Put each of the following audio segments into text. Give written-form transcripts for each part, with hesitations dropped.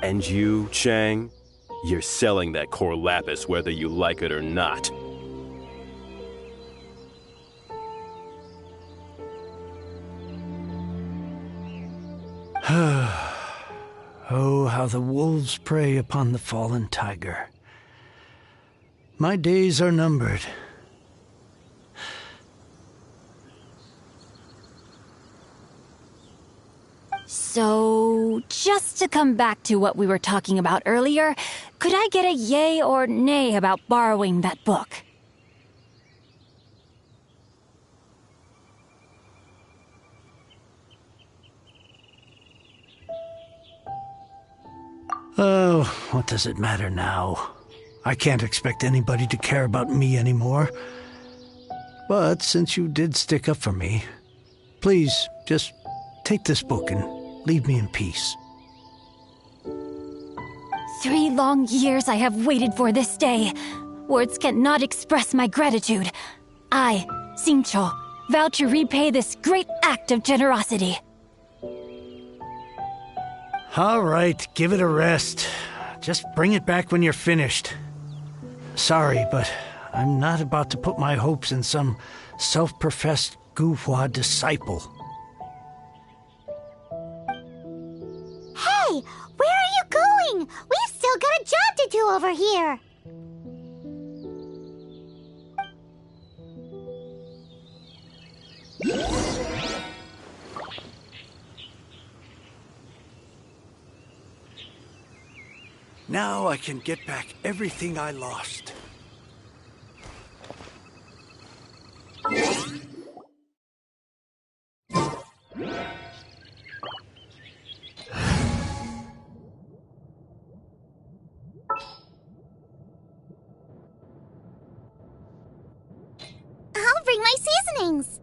And you, Chang, you're selling that core lapis whether you like it or not. Oh, how the wolves prey upon the fallen tiger. My days are numbered. So, just to come back to what we were talking about earlier, could I get a yay or nay about borrowing that book? Oh, what does it matter now? I can't expect anybody to care about me anymore. But since you did stick up for me, please just take this book and leave me in peace. 3 long years I have waited for this day. Words cannot express my gratitude. I, Xingqiu, vow to repay this great act of generosity. All right, give it a rest. Just bring it back when you're finished. Sorry, but I'm not about to put my hopes in some self-professed Guhua disciple. Hey, where are you going? We've still got a job to do over here. Now I can get back everything I lost. I'll bring my seasonings.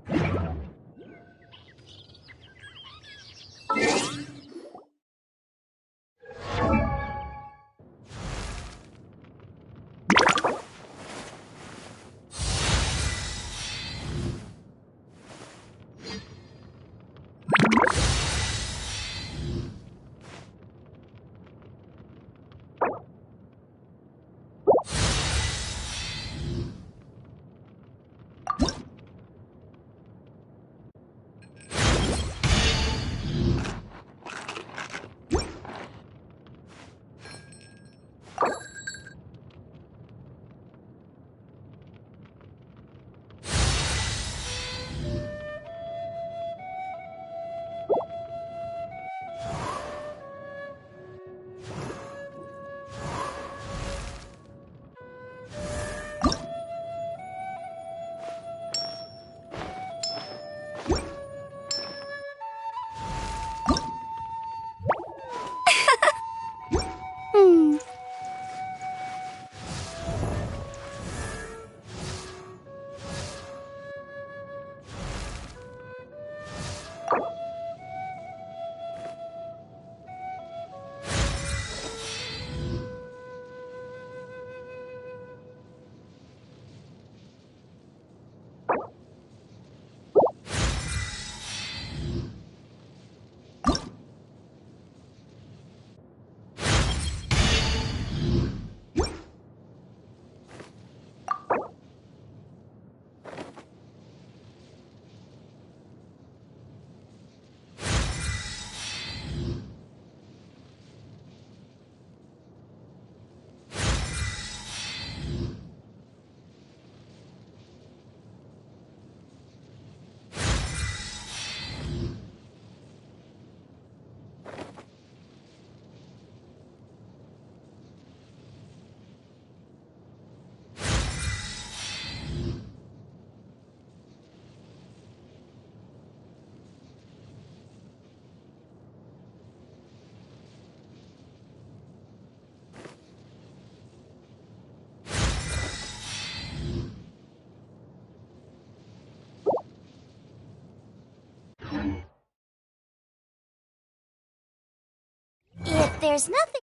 If there's nothing...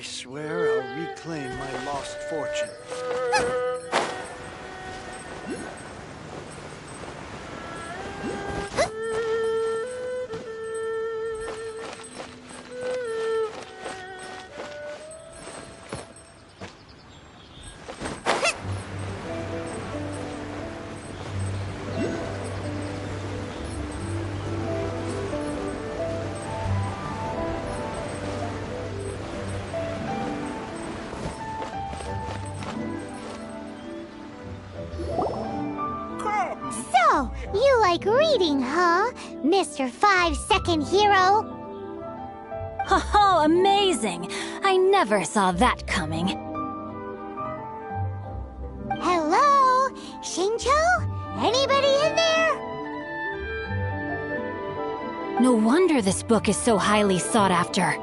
I swear I'll reclaim my lost fortune. So, you like reading, huh, Mr. 5-second hero? Oh, amazing! I never saw that coming. Hello? Shincho? Anybody in there? No wonder this book is so highly sought after.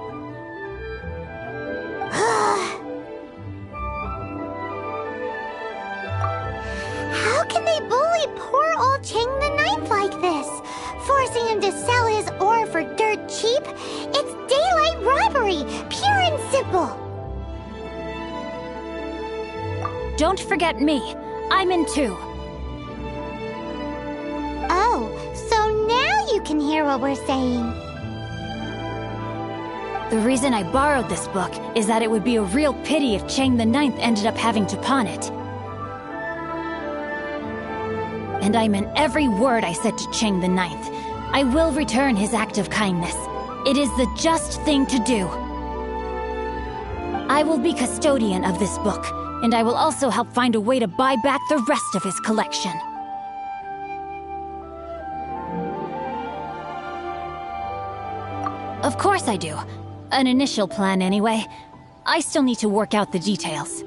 How can they bully poor old Chang the Ninth like this? Forcing him to sell his ore for dirt cheap? It's daylight robbery, pure and simple. Don't forget me. I'm in too. Oh, so now you can hear what we're saying. The reason I borrowed this book is that it would be a real pity if Chang the Ninth ended up having to pawn it. And I meant every word I said to Chang the Ninth. I will return his act of kindness. It is the just thing to do. I will be custodian of this book, and I will also help find a way to buy back the rest of his collection. Of course I do. An initial plan, anyway. I still need to work out the details.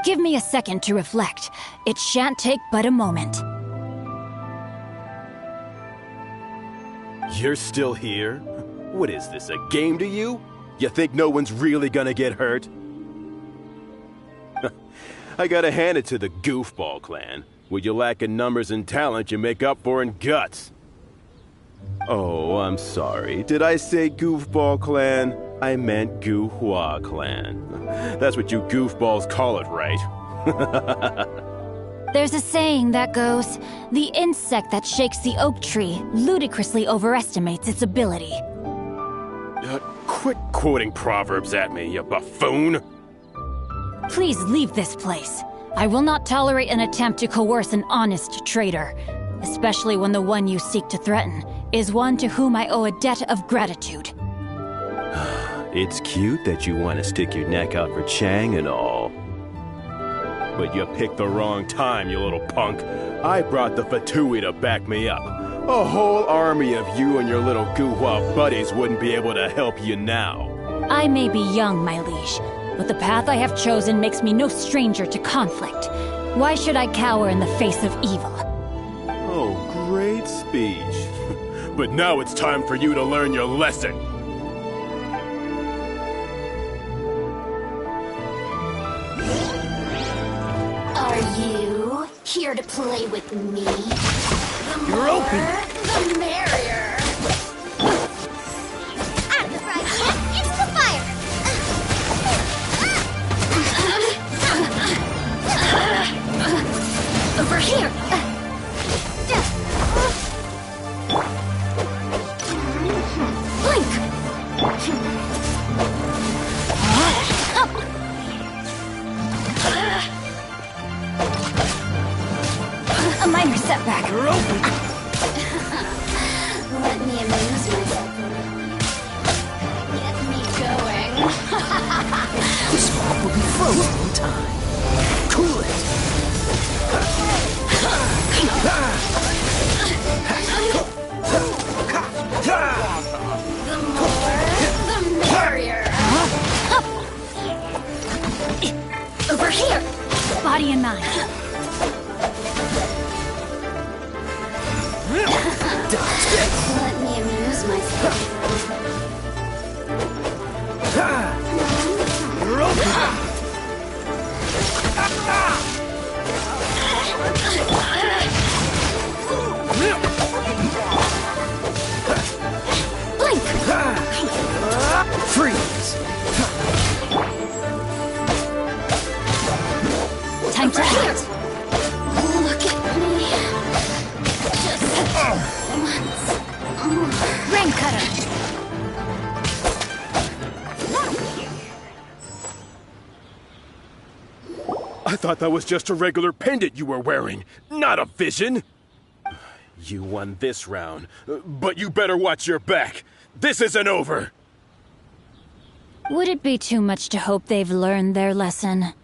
Give me a second to reflect. It shan't take but a moment. You're still here? What is this, a game to you? You think no one's really gonna get hurt? I gotta hand it to the Goofball Clan. What you lack in numbers and talent, you make up for in guts. Oh, I'm sorry. Did I say Goofball Clan? I meant Goohua Clan. That's what you goofballs call it, right? There's a saying that goes, the insect that shakes the oak tree ludicrously overestimates its ability. Quit quoting proverbs at me, you buffoon! Please leave this place. I will not tolerate an attempt to coerce an honest trader, especially when the one you seek to threaten is one to whom I owe a debt of gratitude. It's cute that you want to stick your neck out for Chang and all. But you picked the wrong time, you little punk. I brought the Fatui to back me up. A whole army of you and your little Guhua buddies wouldn't be able to help you now. I may be young, my liege, but the path I have chosen makes me no stranger to conflict. Why should I cower in the face of evil? Oh, great speech. But now it's time for you to learn your lesson. Are you here to play with me? You're open. The merrier. Out of the frying pan, into the fire! Over here. Blink. A minor setback. You're open. Let me amuse myself a little. Get me going. The smoke will be frozen in time. Cool it. The more, the merrier. Over here! Body and mind. Let me amuse myself. You're open. Blink! thought that was just a regular pendant you were wearing, not a vision. You won this round, but you better watch your back. This isn't over. Would it be too much to hope they've learned their lesson?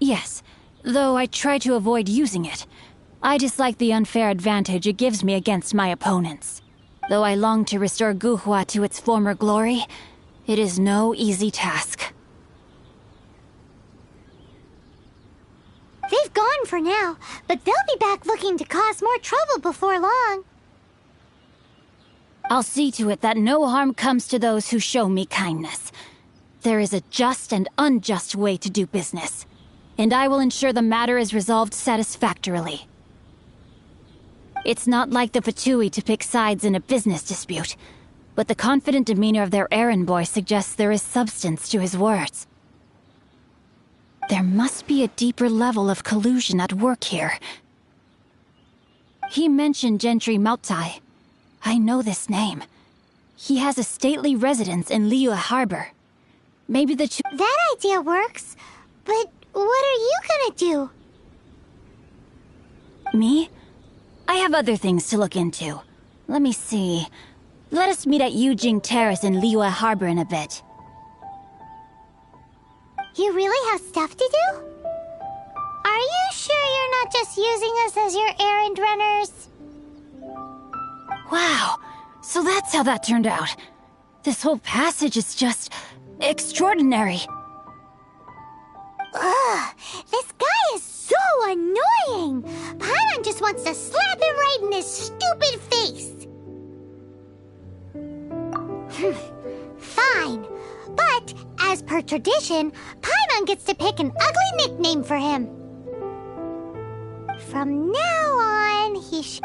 Yes, though I try to avoid using it. I dislike the unfair advantage it gives me against my opponents. Though I long to restore Guhua to its former glory, it is no easy task. They've gone for now, but they'll be back looking to cause more trouble before long. I'll see to it that no harm comes to those who show me kindness. There is a just and unjust way to do business, and I will ensure the matter is resolved satisfactorily. It's not like the Fatui to pick sides in a business dispute, but the confident demeanor of their errand boy suggests there is substance to his words. There must be a deeper level of collusion at work here. He mentioned Gentry Mautai. I know this name. He has a stately residence in Liyue Harbor. Maybe the two— That idea works, but what are you gonna do? Me? I have other things to look into. Let me see. Let us meet at Yujing Terrace in Liyue Harbor in a bit. You really have stuff to do? Are you sure you're not just using us as your errand runners? Wow, so that's how that turned out. This whole passage is just extraordinary. Ugh, this guy is so annoying! Paimon just wants to slap him right in his stupid face! Fine, but as per tradition, Paimon gets to pick an ugly nickname for him. From now on, he should...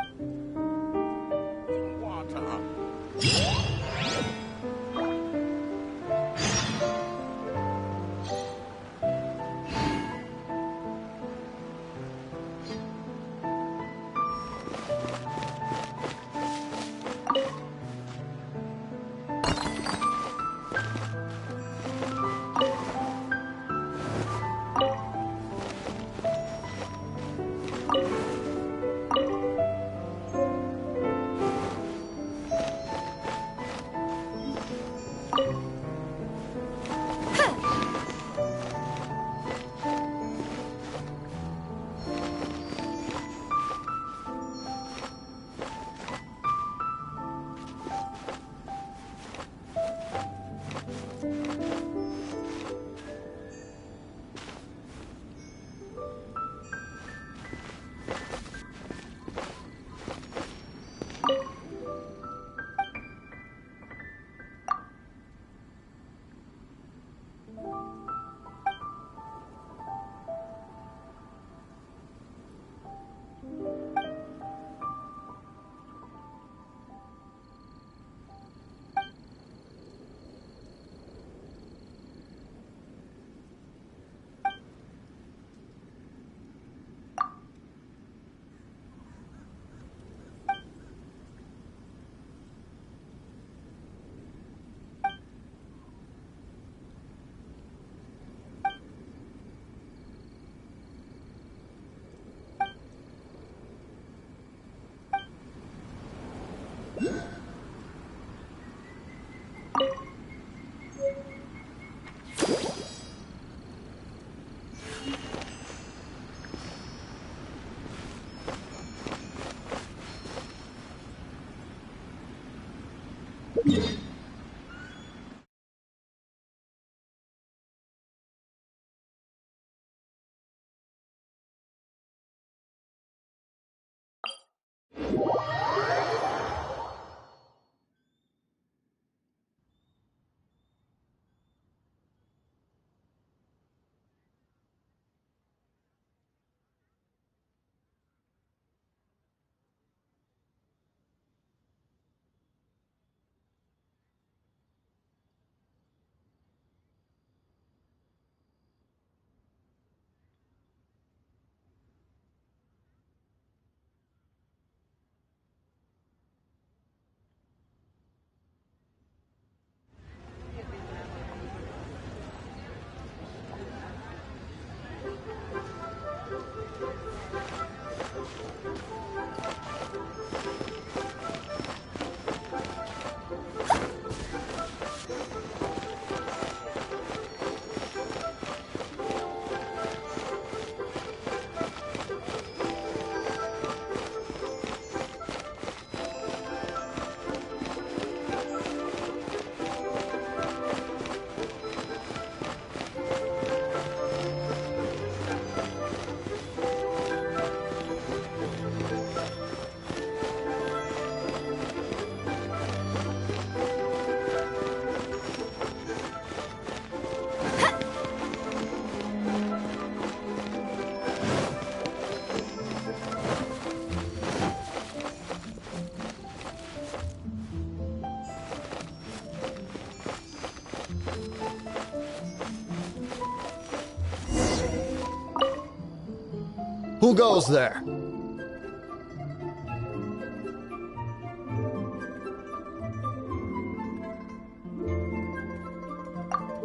Who goes there?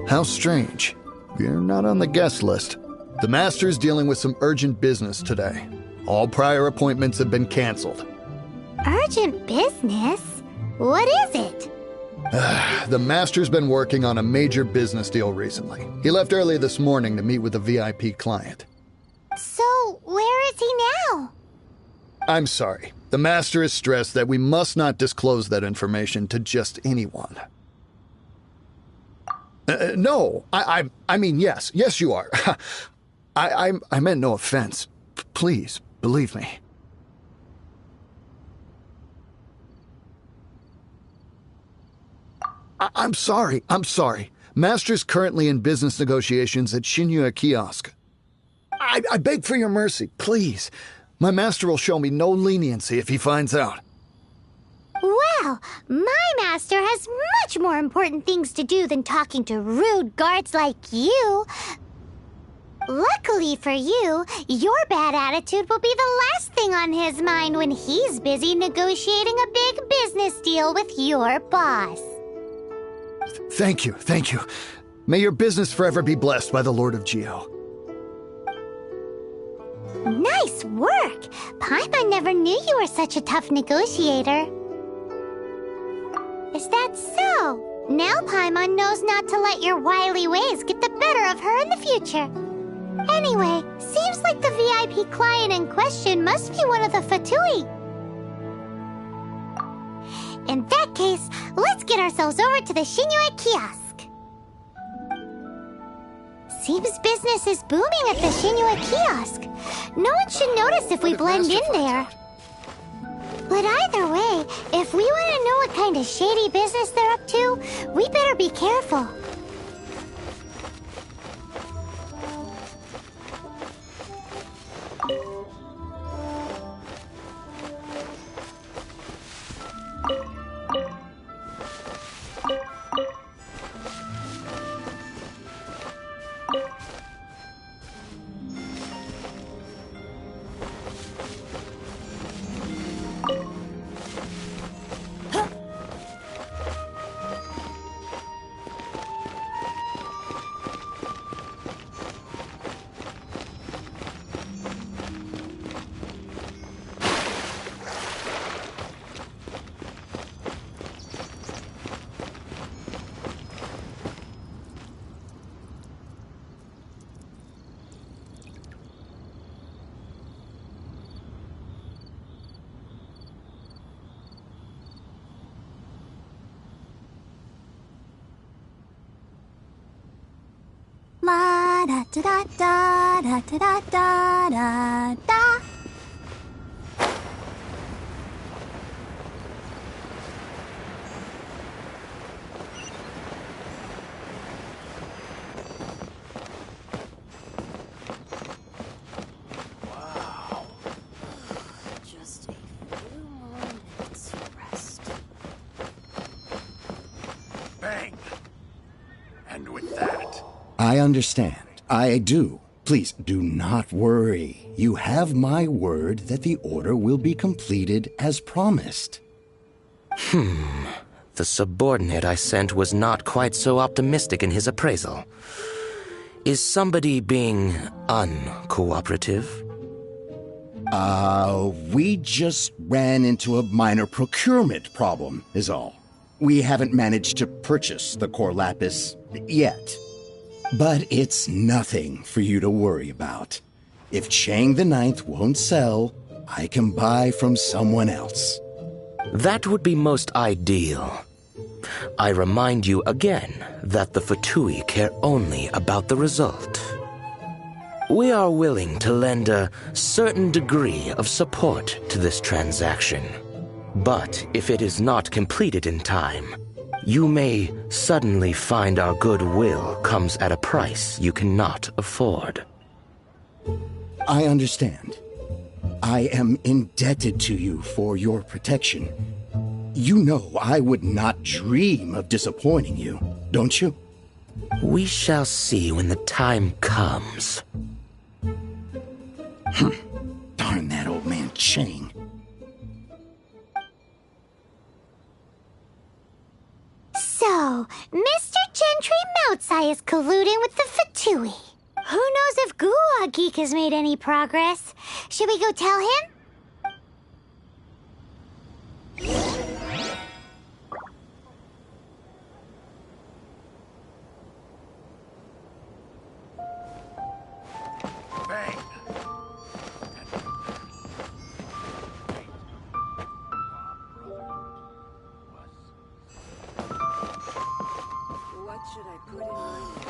How strange. You're not on the guest list. The Master's dealing with some urgent business today. All prior appointments have been canceled. Urgent business? What is it? The Master's been working on a major business deal recently. He left early this morning to meet with a VIP client. So, where is he now? I'm sorry. The Master is stressed that we must not disclose that information to just anyone. No, I mean, yes. Yes, you are. I meant no offense. Please, believe me. I'm sorry. Master's currently in business negotiations at Shinya Kiosk. I beg for your mercy, please. My master will show me no leniency if he finds out. Well, my master has much more important things to do than talking to rude guards like you. Luckily for you, your bad attitude will be the last thing on his mind when he's busy negotiating a big business deal with your boss. Thank you. May your business forever be blessed by the Lord of Geo. Nice work! Paimon never knew you were such a tough negotiator. Is that so? Now Paimon knows not to let your wily ways get the better of her in the future. Anyway, seems like the VIP client in question must be one of the Fatui. In that case, let's get ourselves over to the Shinue Kiosk. Seems business is booming at the Shinue Kiosk. No one should notice if we blend in there. But either way, if we want to know what kind of shady business they're up to, we better be careful. La da da da da da da da da da. Wow. Just a few more minutes rest. Bang! And with that... I understand. I do. Please, do not worry. You have my word that the order will be completed as promised. The subordinate I sent was not quite so optimistic in his appraisal. Is somebody being uncooperative? We just ran into a minor procurement problem, is all. We haven't managed to purchase the core lapis yet. But it's nothing for you to worry about. If Chang the Ninth won't sell, I can buy from someone else. That would be most ideal. I remind you again that the Fatui care only about the result. We are willing to lend a certain degree of support to this transaction. But if it is not completed in time, you may suddenly find our goodwill comes at a price you cannot afford. I understand. I am indebted to you for your protection. You know I would not dream of disappointing you, don't you? We shall see when the time comes. Chang. So, Mr. Gentry Moutsai is colluding with the Fatui. Who knows if Gulag Geek has made any progress? Should we go tell him? What should I put in my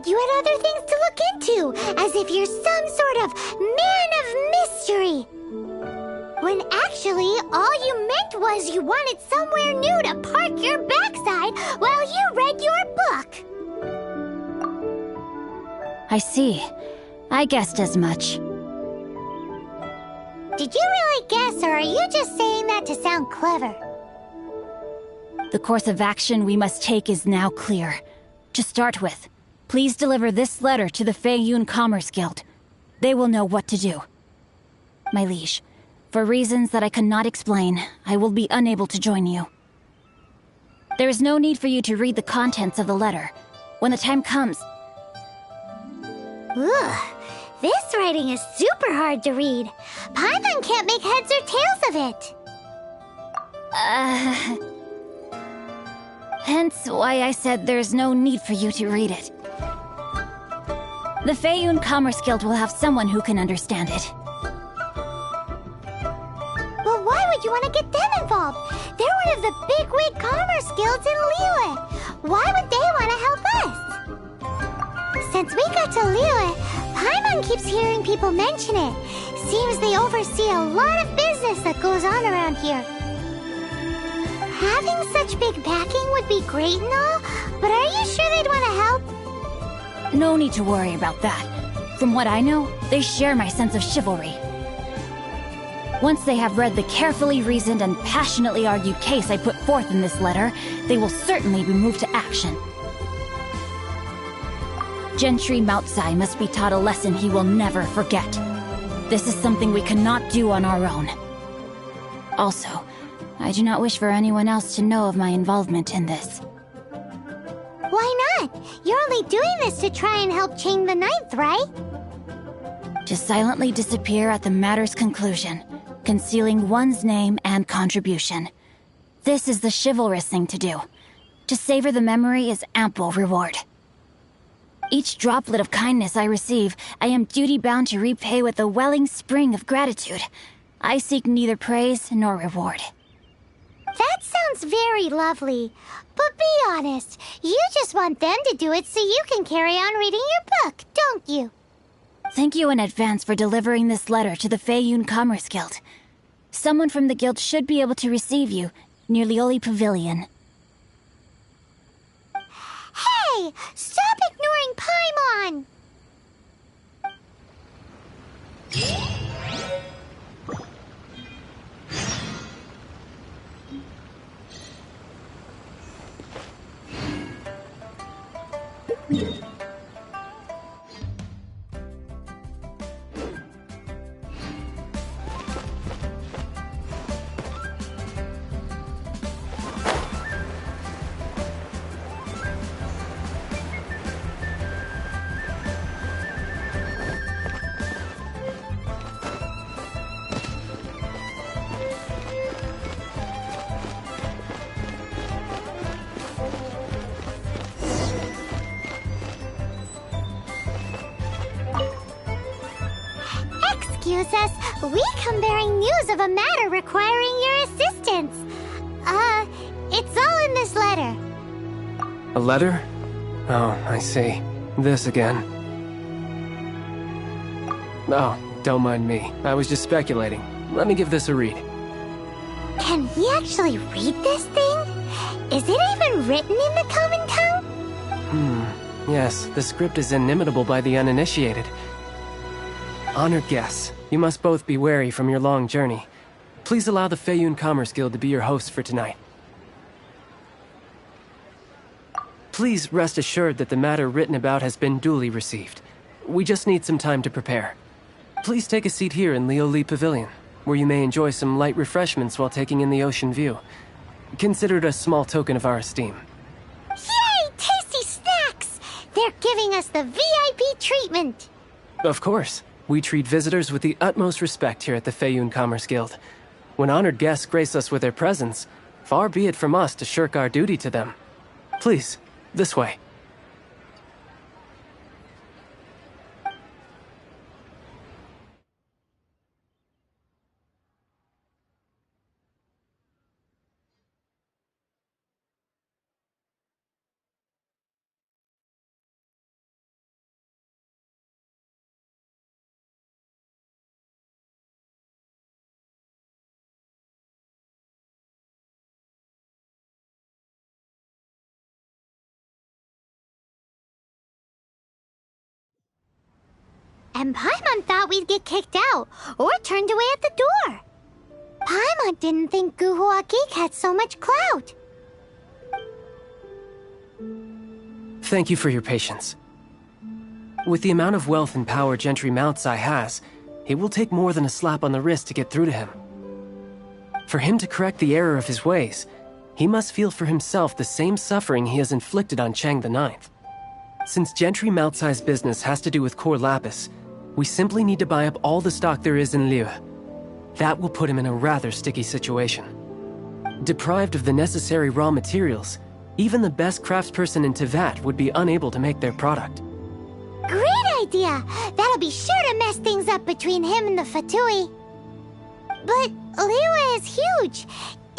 You had other things to look into, as if you're some sort of man of mystery. When actually, all you meant was you wanted somewhere new to park your backside while you read your book. I see. I guessed as much. Did you really guess, or are you just saying that to sound clever? The course of action we must take is now clear. To start with, please deliver this letter to the Feiyun Commerce Guild. They will know what to do. My liege, for reasons that I cannot explain, I will be unable to join you. There is no need for you to read the contents of the letter. When the time comes... Ugh, this writing is super hard to read. Paimon can't make heads or tails of it. Hence why I said there's no need for you to read it. The Feiyun Commerce Guild will have someone who can understand it. Well, why would you want to get them involved? They're one of the bigwig commerce guilds in Liyue. Why would they want to help us? Since we got to Liyue, Paimon keeps hearing people mention it. Seems they oversee a lot of business that goes on around here. Having such big backing would be great and all, but are you sure they'd want to help? No need to worry about that. From what I know, they share my sense of chivalry. Once they have read the carefully reasoned and passionately argued case I put forth in this letter, they will certainly be moved to action. Gentry Moutsai must be taught a lesson he will never forget. This is something we cannot do on our own. Also, I do not wish for anyone else to know of my involvement in this. Why not? You're only doing this to try and help Chang the Ninth, right? To silently disappear at the matter's conclusion, concealing one's name and contribution. This is the chivalrous thing to do. To savor the memory is ample reward. Each droplet of kindness I receive, I am duty-bound to repay with a welling spring of gratitude. I seek neither praise nor reward. That sounds very lovely. But be honest, you just want them to do it so you can carry on reading your book, don't you? Thank you in advance for delivering this letter to the Feiyun Commerce Guild. Someone from the guild should be able to receive you near Lioli Pavilion. Hey! Stop ignoring Paimon! Excuse us, we come bearing news of a matter requiring your assistance. It's all in this letter. A letter? Oh, I see. This again. Oh, don't mind me. I was just speculating. Let me give this a read. Can we actually read this thing? Is it even written in the common tongue? Yes, the script is inimitable by the uninitiated. Honored guests, you must both be wary from your long journey. Please allow the Feiyun Commerce Guild to be your host for tonight. Please rest assured that the matter written about has been duly received. We just need some time to prepare. Please take a seat here in Lioli Pavilion, where you may enjoy some light refreshments while taking in the ocean view. Consider it a small token of our esteem. Yay! Tasty snacks! They're giving us the VIP treatment. Of course. We treat visitors with the utmost respect here at the Feiyun Commerce Guild. When honored guests grace us with their presence, far be it from us to shirk our duty to them. Please, this way. And Paimon thought we'd get kicked out, or turned away at the door. Paimon didn't think Guhua Geek had so much clout. Thank you for your patience. With the amount of wealth and power Gentry Moutsai has, it will take more than a slap on the wrist to get through to him. For him to correct the error of his ways, he must feel for himself the same suffering he has inflicted on Chang the Ninth. Since Gentry Moutsai's business has to do with core lapis, we simply need to buy up all the stock there is in Liu. That will put him in a rather sticky situation. Deprived of the necessary raw materials, even the best craftsperson in Tevat would be unable to make their product. Great idea! That'll be sure to mess things up between him and the Fatui. But Liu is huge.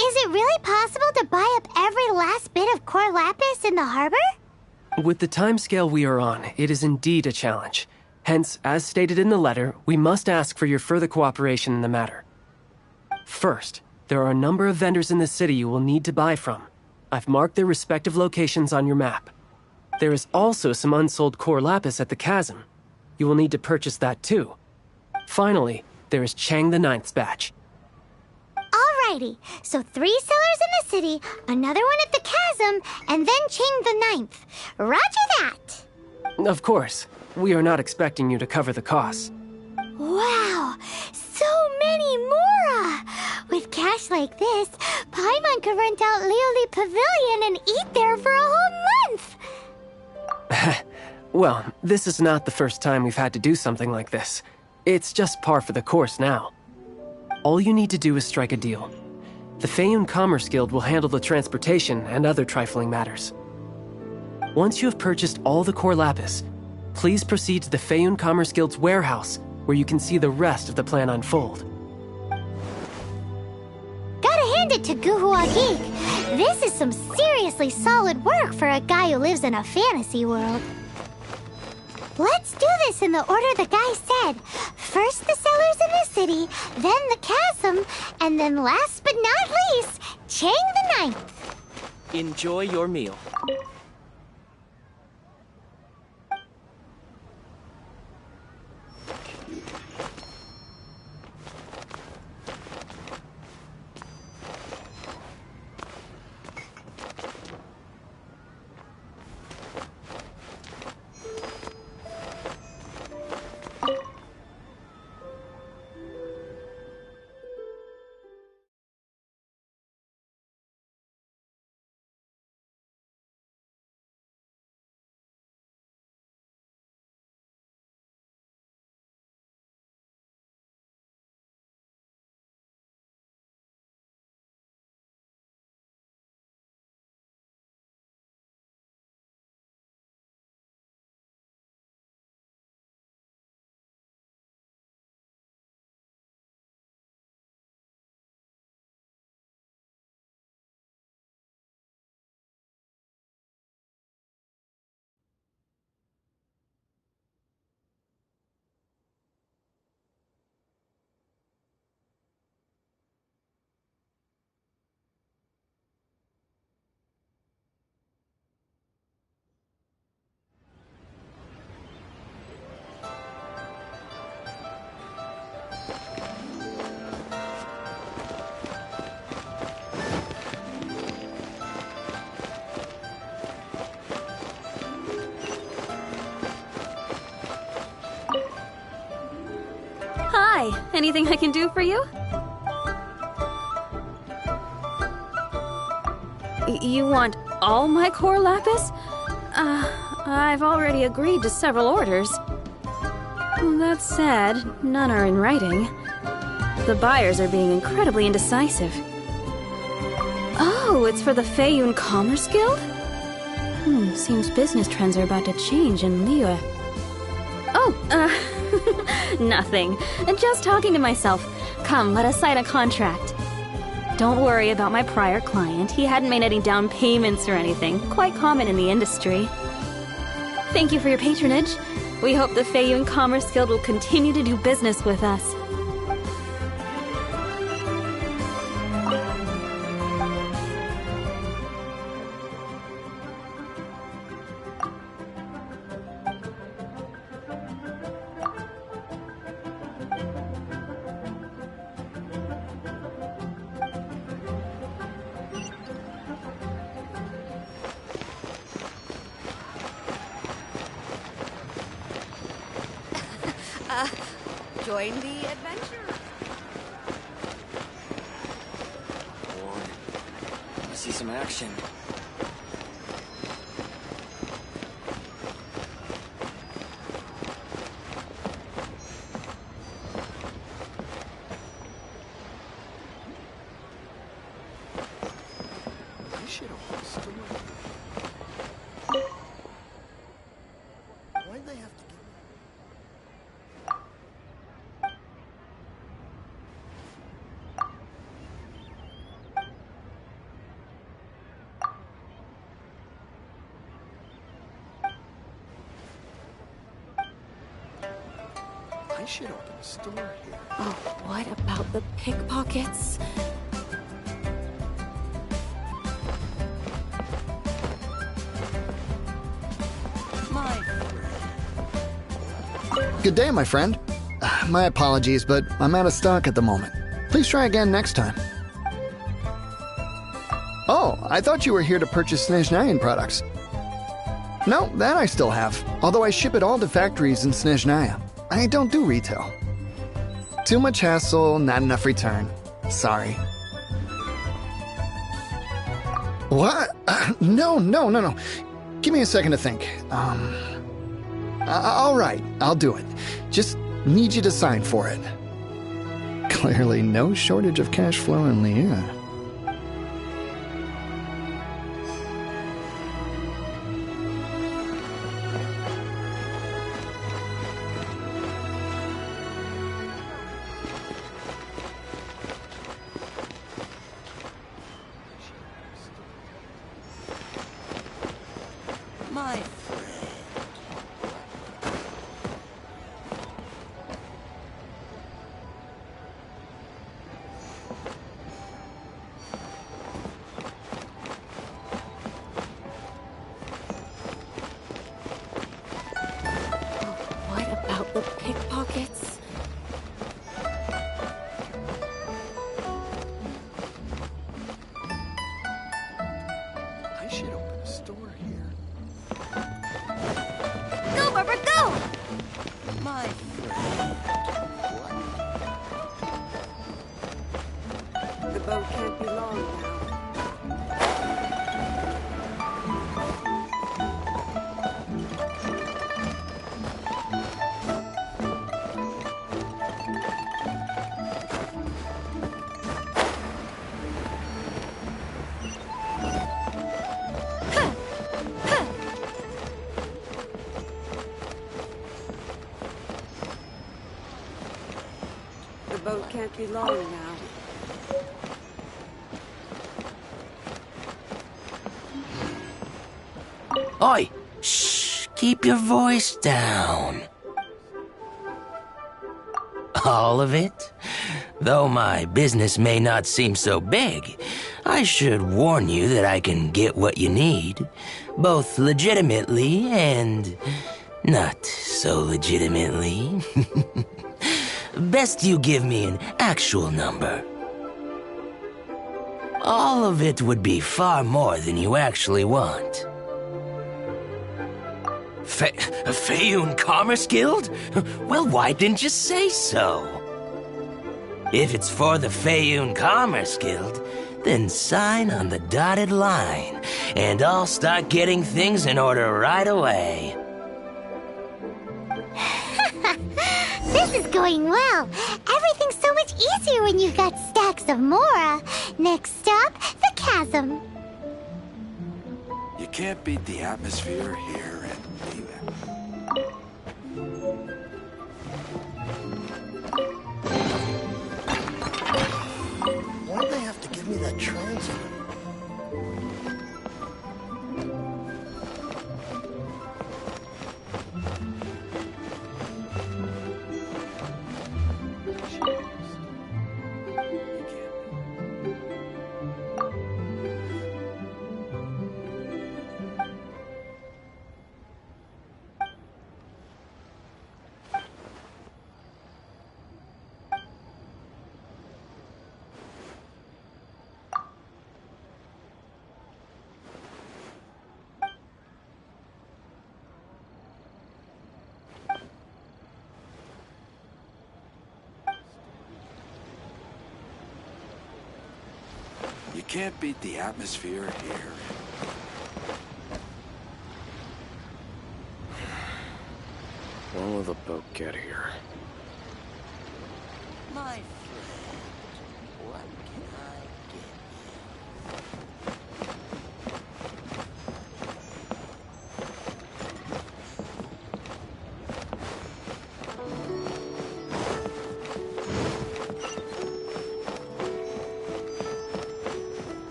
Is it really possible to buy up every last bit of core lapis in the harbor? With the timescale we are on, it is indeed a challenge. Hence, as stated in the letter, we must ask for your further cooperation in the matter. First, there are a number of vendors in the city you will need to buy from. I've marked their respective locations on your map. There is also some unsold core lapis at the chasm. You will need to purchase that too. Finally, there is Chang the Ninth's batch. Alrighty, so 3 sellers in the city, another one at the chasm, and then Chang the Ninth. Roger that! Of course. We are not expecting you to cover the costs. Wow, so many more! With cash like this, Paimon could rent out Lioli Pavilion and eat there for a whole month! Well, this is not the first time we've had to do something like this. It's just par for the course now. All you need to do is strike a deal. The Feiyun Commerce Guild will handle the transportation and other trifling matters. Once you have purchased all the core lapis, please proceed to the Feiyun Commerce Guild's warehouse, where you can see the rest of the plan unfold. Gotta hand it to Guhua Geek. This is some seriously solid work for a guy who lives in a fantasy world. Let's do this in the order the guy said. First the cellars in the city, then the chasm, and then last but not least, Chang the Ninth. Enjoy your meal. Hi, anything I can do for you? You want all my core lapis? I've already agreed to several orders. That said, none are in writing. The buyers are being incredibly indecisive. Oh, it's for the Feiyun Commerce Guild? Seems business trends are about to change in Liyue. Oh, nothing. Just talking to myself. Come, let us sign a contract. Don't worry about my prior client. He hadn't made any down payments or anything. Quite common in the industry. Thank you for your patronage. We hope the Feiyun Commerce Guild will continue to do business with us. Join the adventure. Lord, I see some action. This shit all story. Why'd they have to give me? I should open a store here. Oh, what about the pickpockets? Good day, my friend. My apologies, but I'm out of stock at the moment. Please try again next time. Oh, I thought you were here to purchase Snezhnayan products. No, that I still have, although I ship it all to factories in Snezhnaya. I don't do retail. Too much hassle, not enough return. Sorry. What? No. Give me a second to think. All right, I'll do it. Just need you to sign for it. Clearly no shortage of cash flow in Liyue. My friend. What about the pickpockets? I should open a store here. Go, Barbara, go! My friend. What? The boat can't be long now. The boat can't be long now. Oi! Shh! Keep your voice down. All of it? Though my business may not seem so big, I should warn you that I can get what you need, both legitimately and not so legitimately. Best you give me an actual number. All of it would be far more than you actually want. Fayoun Commerce Guild? Well, why didn't you say so? If it's for the Fayoun Commerce Guild, then sign on the dotted line, and I'll start getting things in order right away. This is going well. Everything's so much easier when you've got stacks of Mora. Next stop, the chasm. You can't beat the atmosphere here and leave it. Why'd they have to give me that transfer? You can't beat the atmosphere here. When will the boat get here? My friend, what can I get you?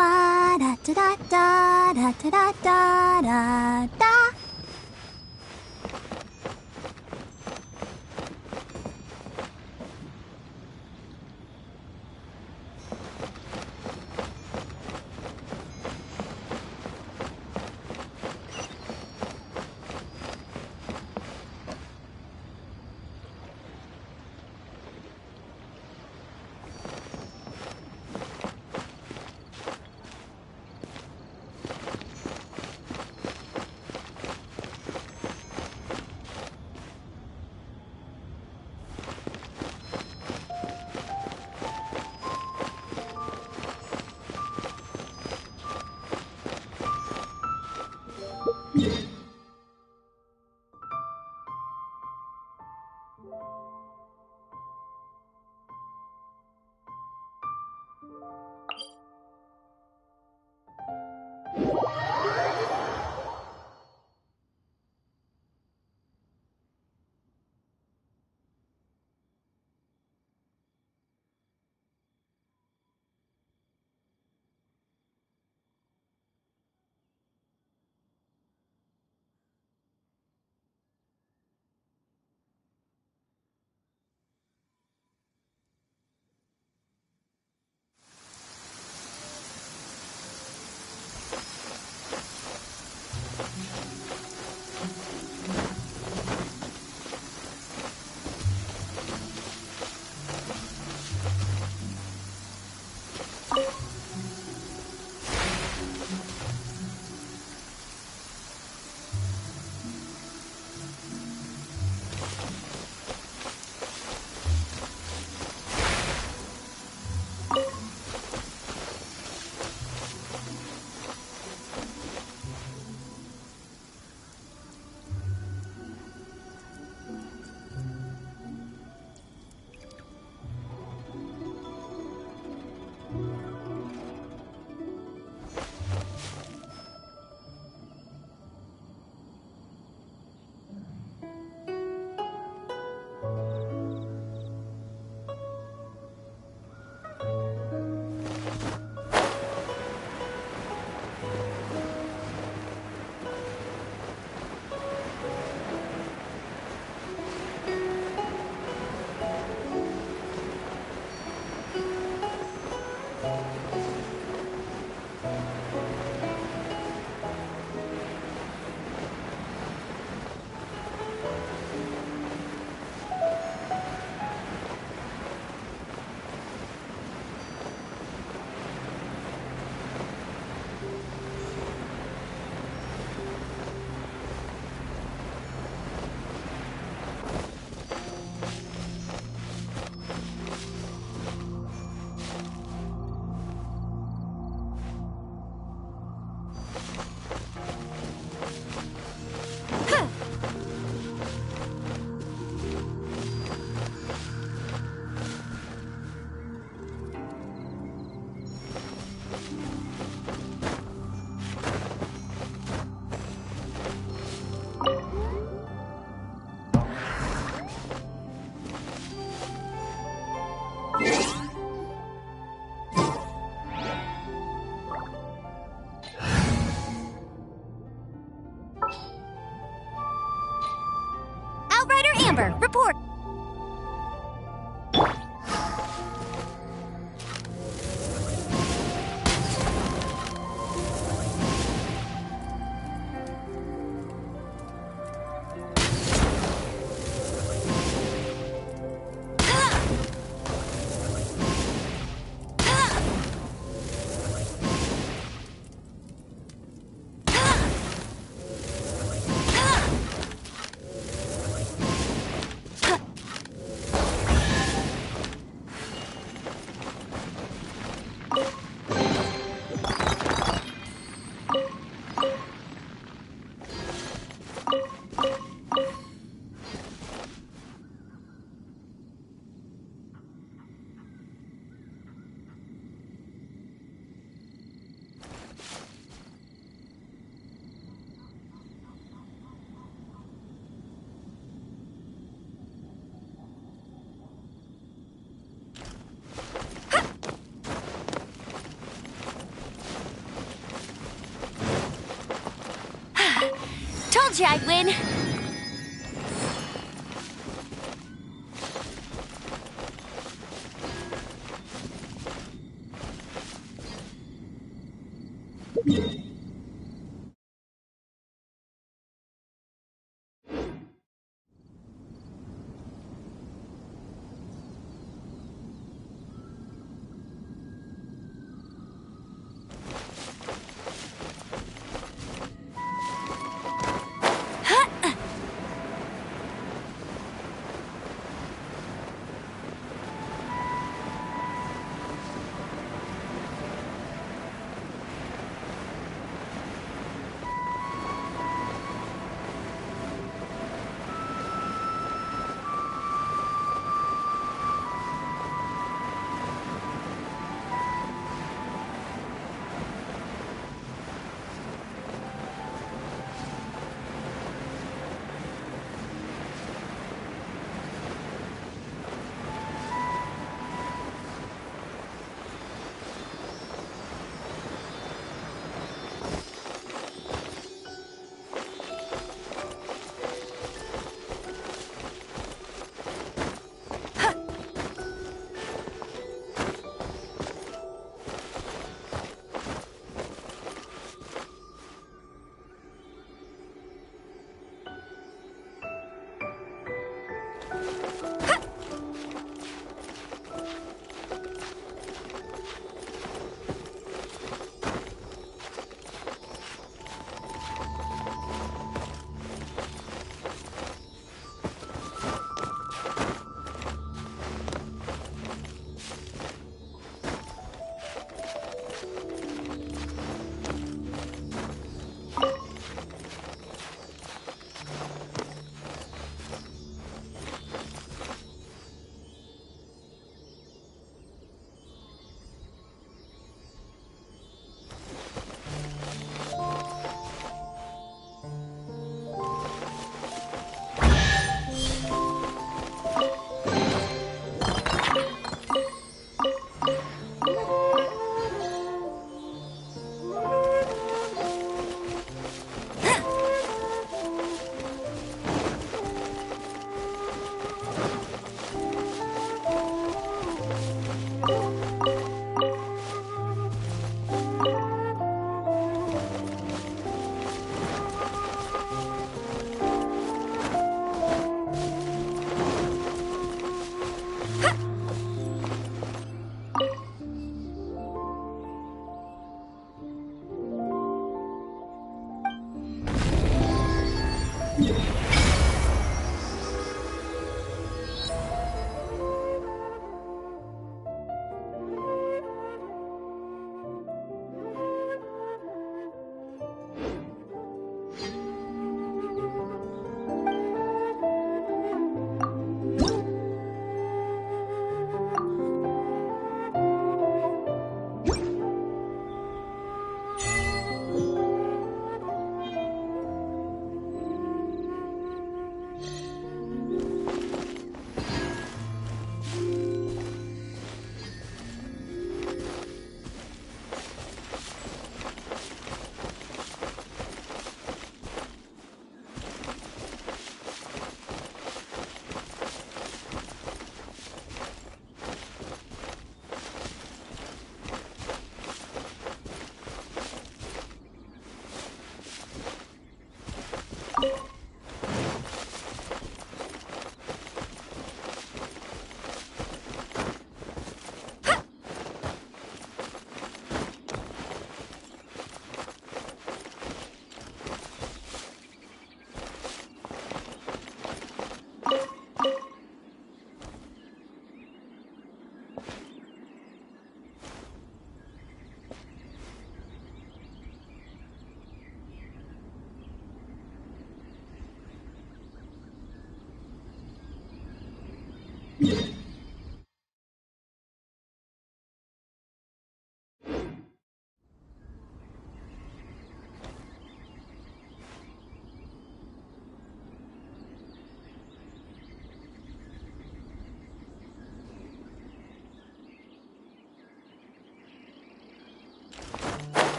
Ma da da da da da da da da da. Amber, report! Told you I'd win.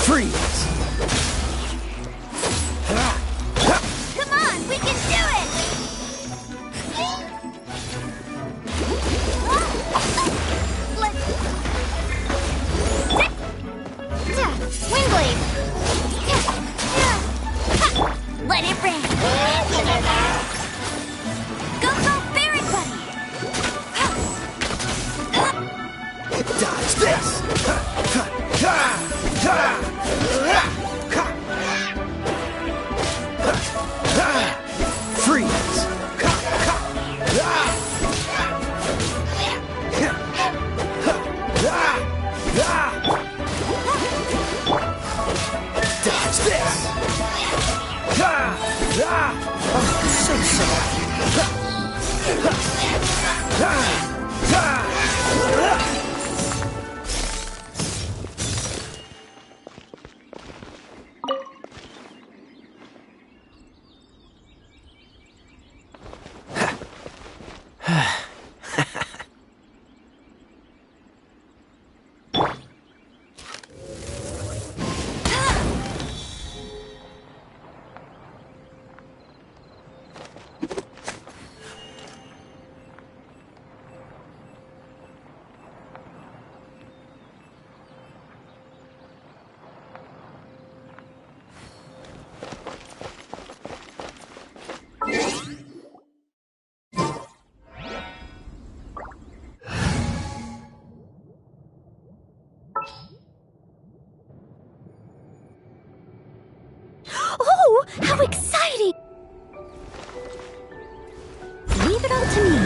Freeze! Come on, we can do it! Wind blade! Let it rain! Go, Baron Buddy! Dodge this! Freeze! Dodge this! Oh, so sorry. Oh, how exciting! Leave it all to me.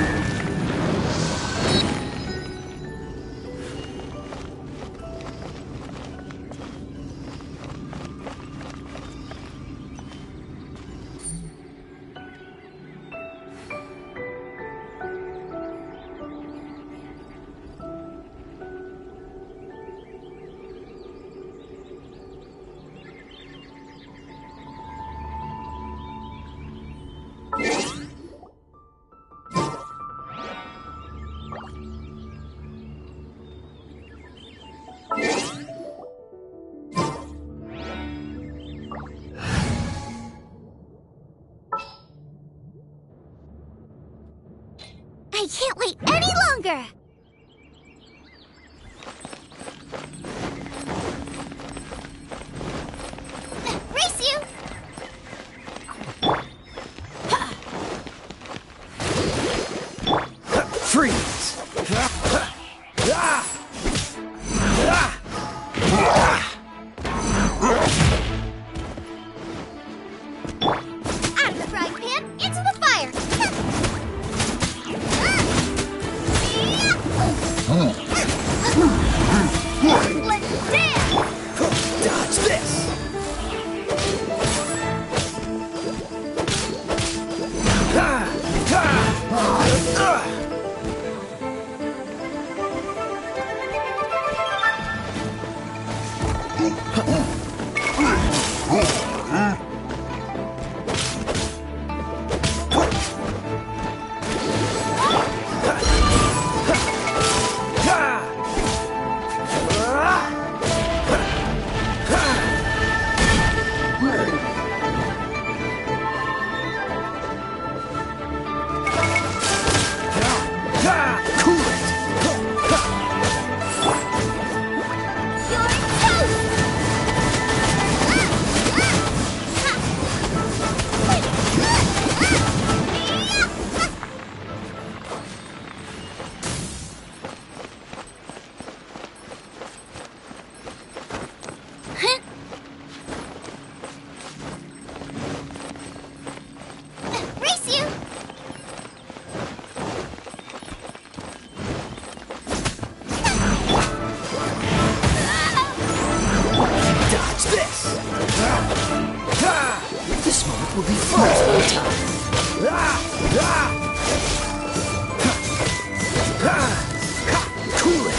I can't wait any longer! Race you! Freeze! Out of the frying pan, into the fire! Let's dance! Dodge this! Race you! Dodge this! This moment will be fun for a time. Cool it!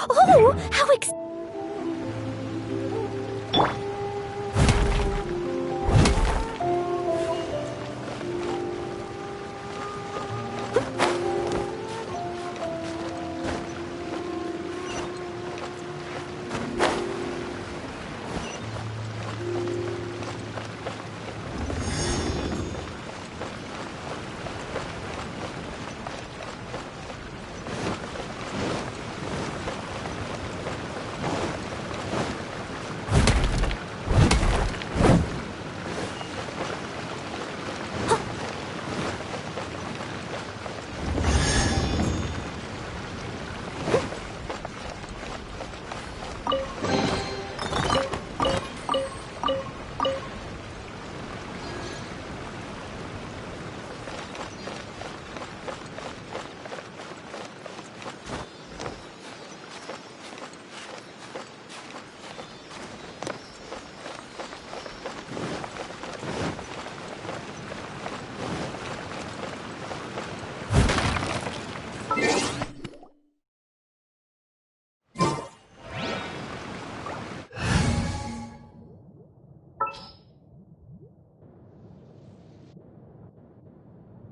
Oh, how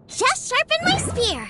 Just sharpen my spear.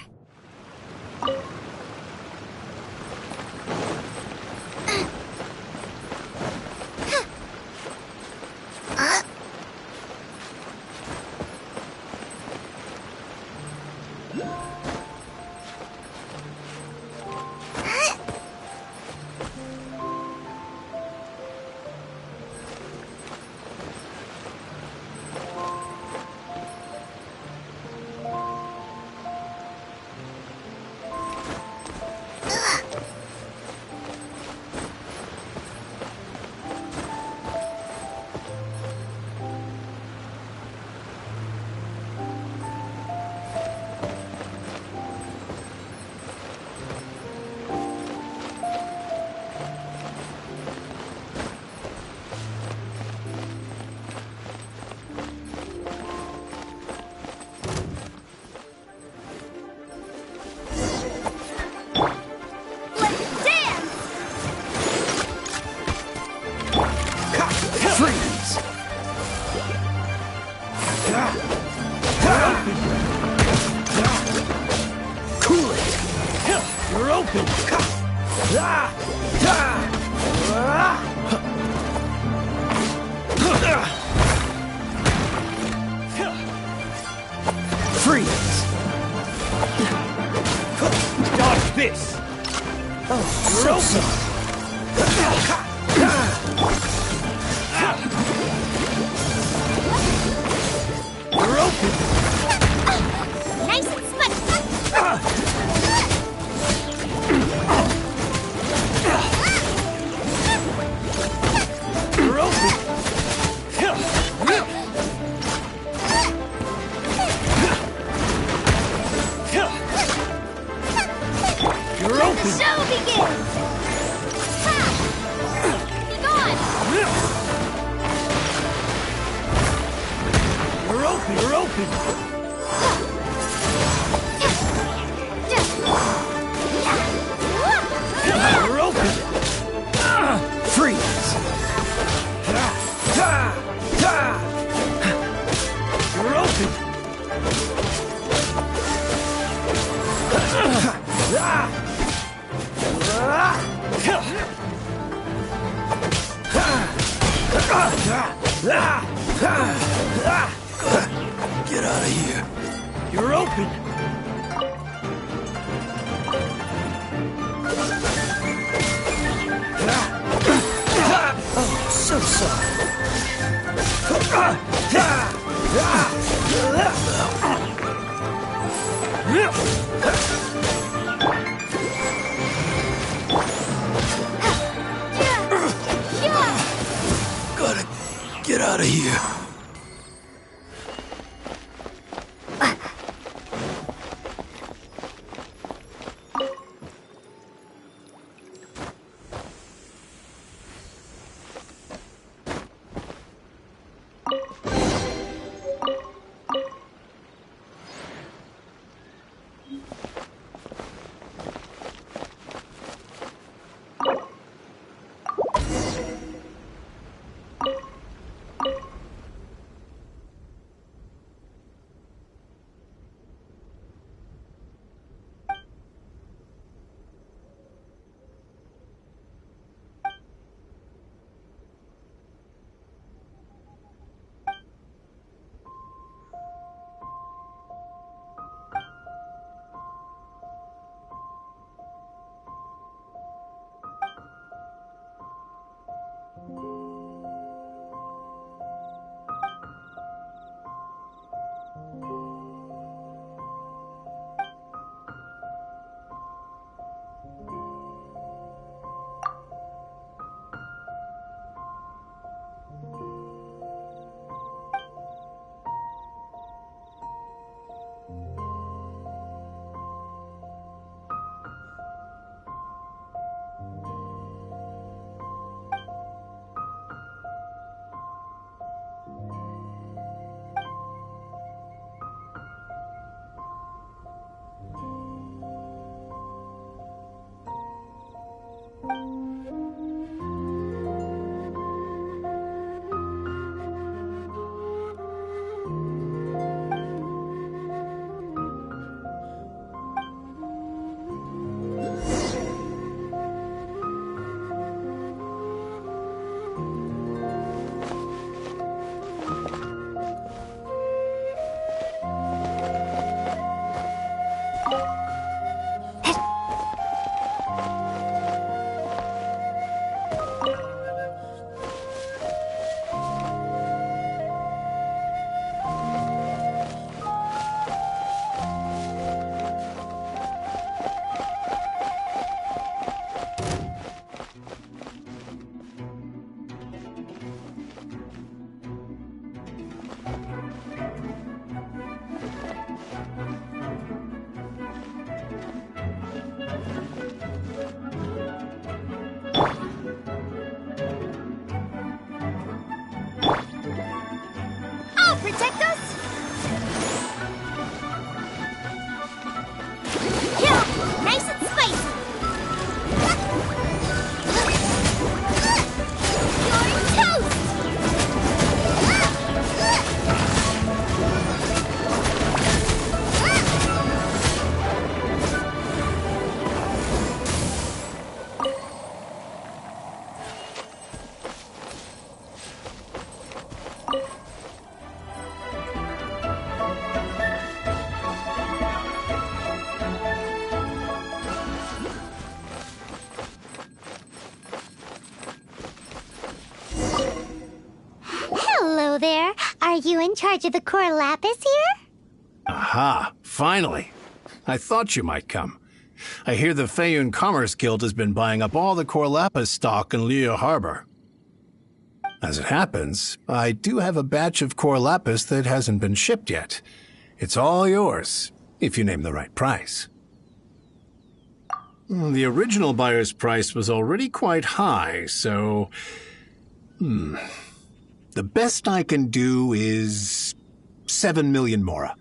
Get out of here. You're open. Oh, so sorry. Gotta get out of here. in charge of the core lapis here? Aha, finally. I thought you might come. I hear the Feiyun Commerce Guild has been buying up all the core lapis stock in Liyue Harbor. As it happens, I do have a batch of core lapis that hasn't been shipped yet. It's all yours, if you name the right price. The original buyer's price was already quite high, so... The best I can do is 7 million mora.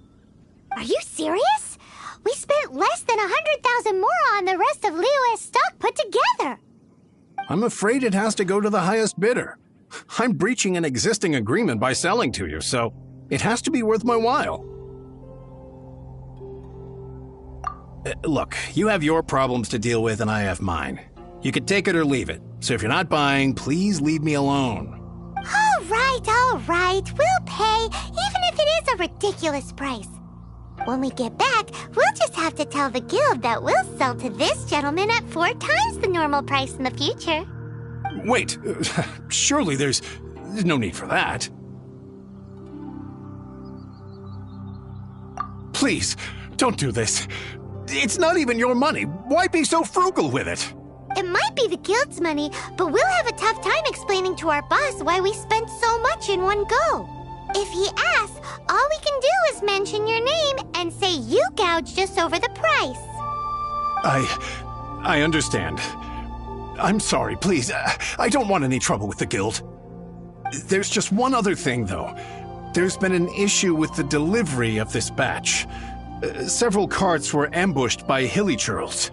Are you serious? We spent less than 100,000 mora on the rest of Liyue's stock put together. I'm afraid it has to go to the highest bidder. I'm breaching an existing agreement by selling to you, so it has to be worth my while. Look, you have your problems to deal with and I have mine. You can take it or leave it. So if you're not buying, please leave me alone. All right. We'll pay, even if it is a ridiculous price. When we get back, we'll just have to tell the guild that we'll sell to this gentleman at 4 times the normal price in the future. Wait, surely there's no need for that. Please, don't do this. It's not even your money. Why be so frugal with it? It might be the guild's money, but we'll have a tough time explaining to our boss why we spent so much in one go. If he asks, all we can do is mention your name and say you gouged us over the price. I understand. I'm sorry, please. I don't want any trouble with the guild. There's just one other thing, though. There's been an issue with the delivery of this batch. Several carts were ambushed by hilly churls.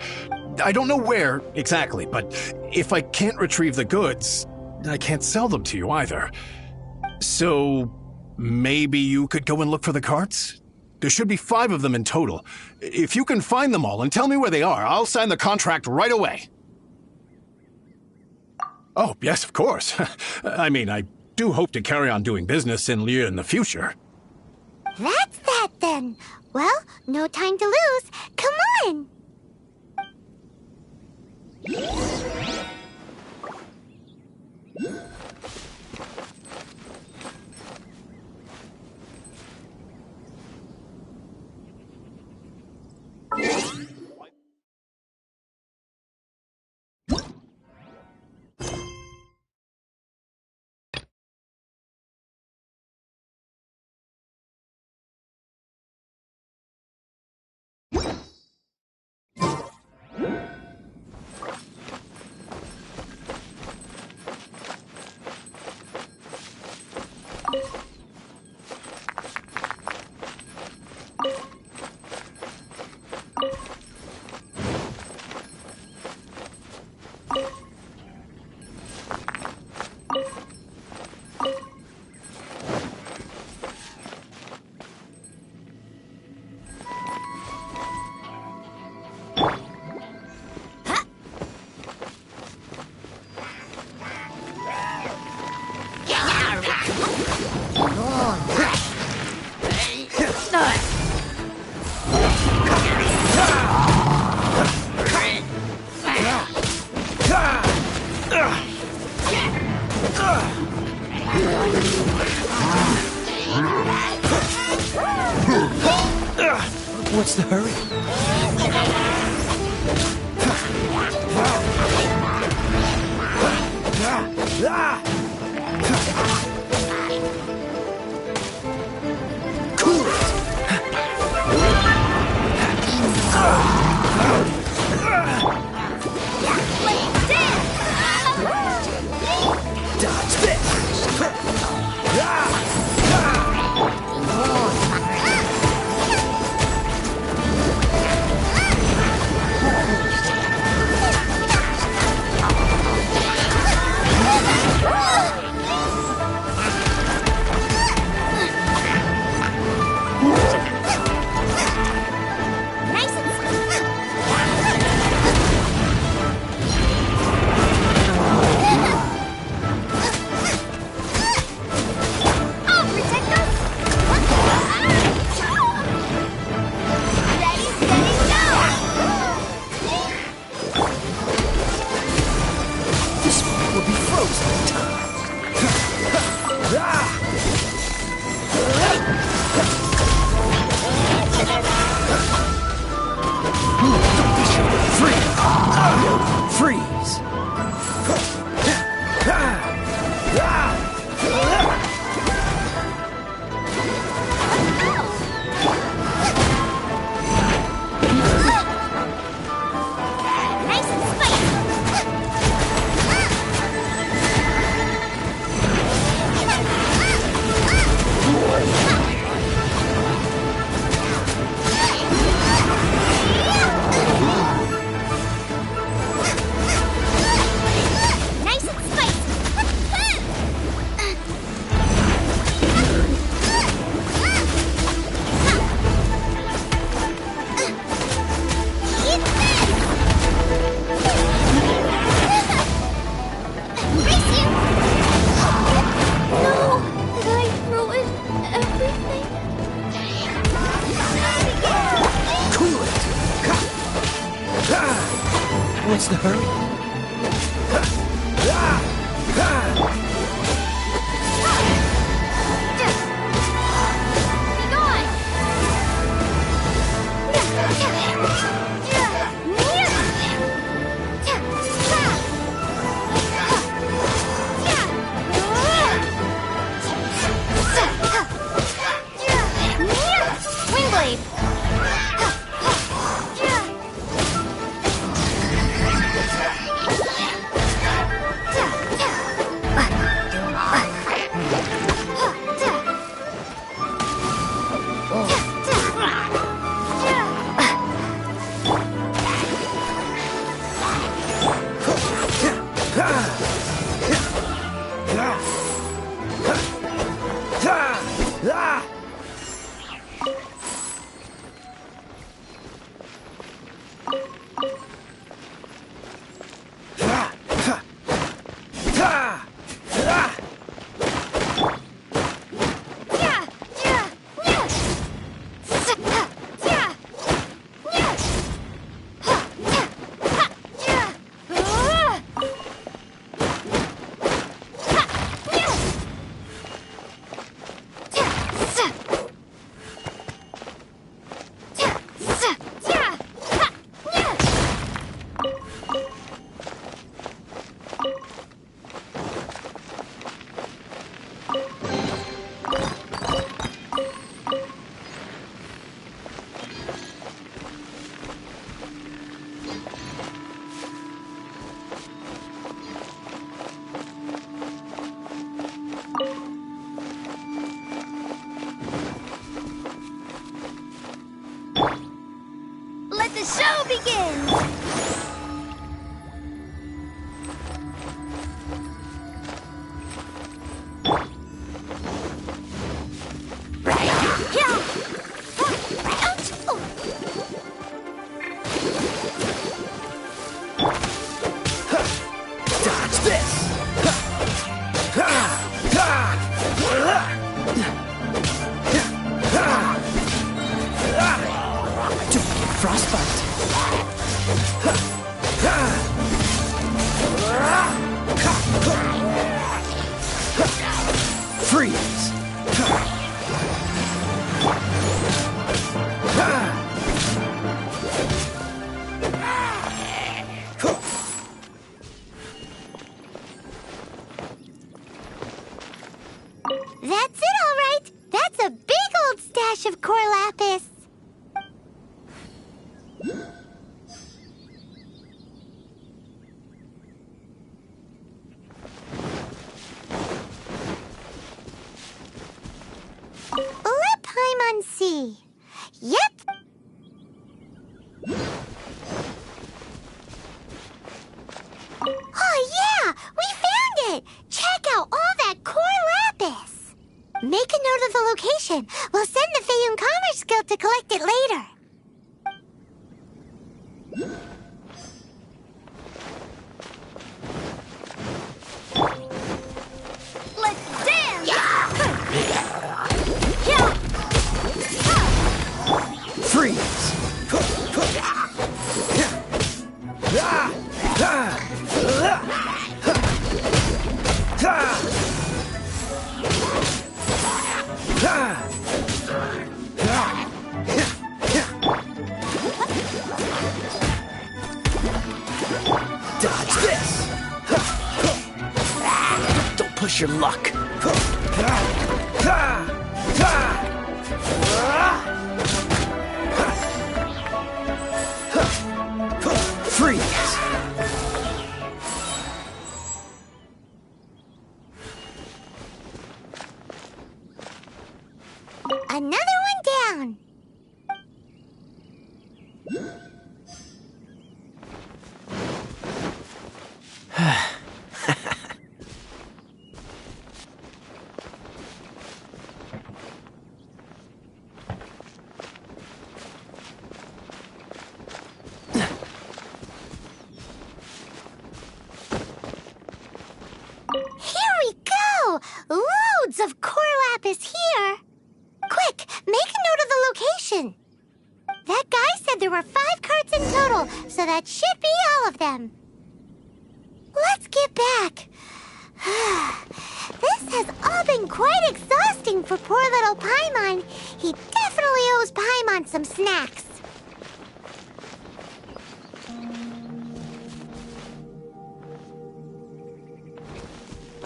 I don't know where exactly, but if I can't retrieve the goods, I can't sell them to you either. So maybe you could go and look for the carts? There should be 5 of them in total. If you can find them all and tell me where they are, I'll sign the contract right away. Oh, yes, of course. I mean, I do hope to carry on doing business in Liyue in the future. That's that then. Well, no time to lose. Come on! What's the hurry? Cool it! Dodge this! What's the hurry? Let the show begin! Dodge this! Don't get frostbite. Freeze! That's it, all right. That's a big old stash of core lapis. Lip Hymancy. Yep. Oh, yeah! We found it! Check out all that core lapis! Make a note of the location. We'll send the Fayum Commerce Guild to collect it later. Let's dance! Freeze! Dodge this! Don't push your luck. Freeze! Another one down. Here we go! Loads of core lapis here. Quick, make a note of the location. That guy said there were 5 carts in total, so that should be all of them. Let's get back. This has all been quite exhausting for poor little Paimon. He definitely owes Paimon some snacks.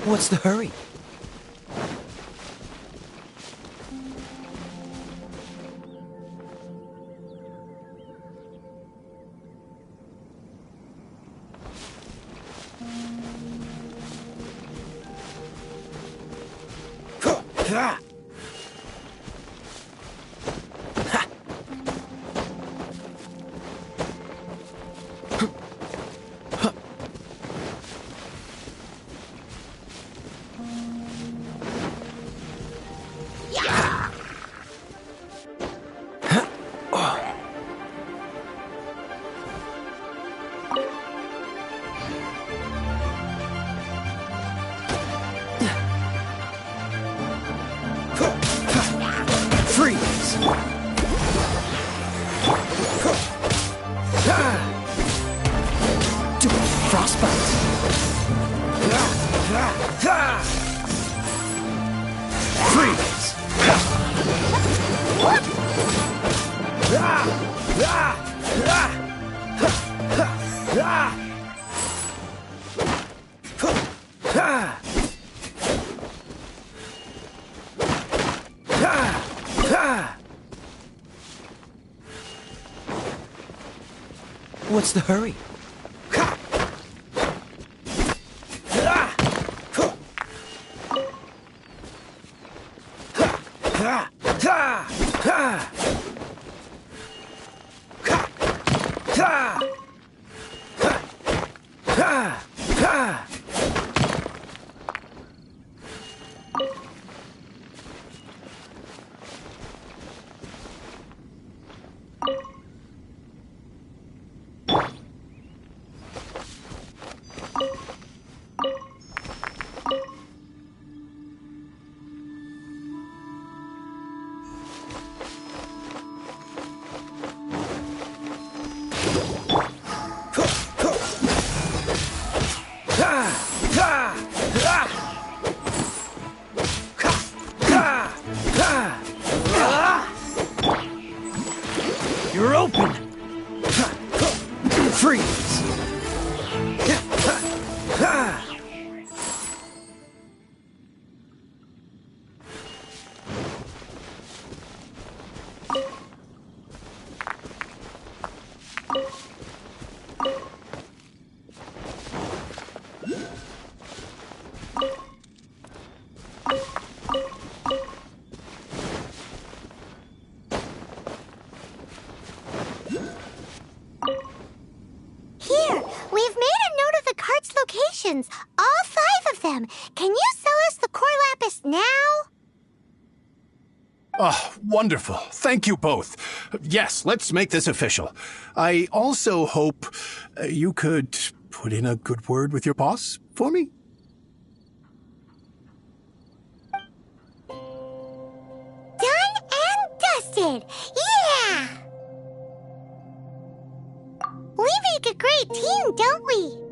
What's the hurry? What's the hurry? You're open! Freeze! All 5 of them. Can you sell us the core lapis now? Oh, wonderful. Thank you both. Yes, let's make this official. I also hope you could put in a good word with your boss for me. Done and dusted. Yeah! We make a great team, don't we?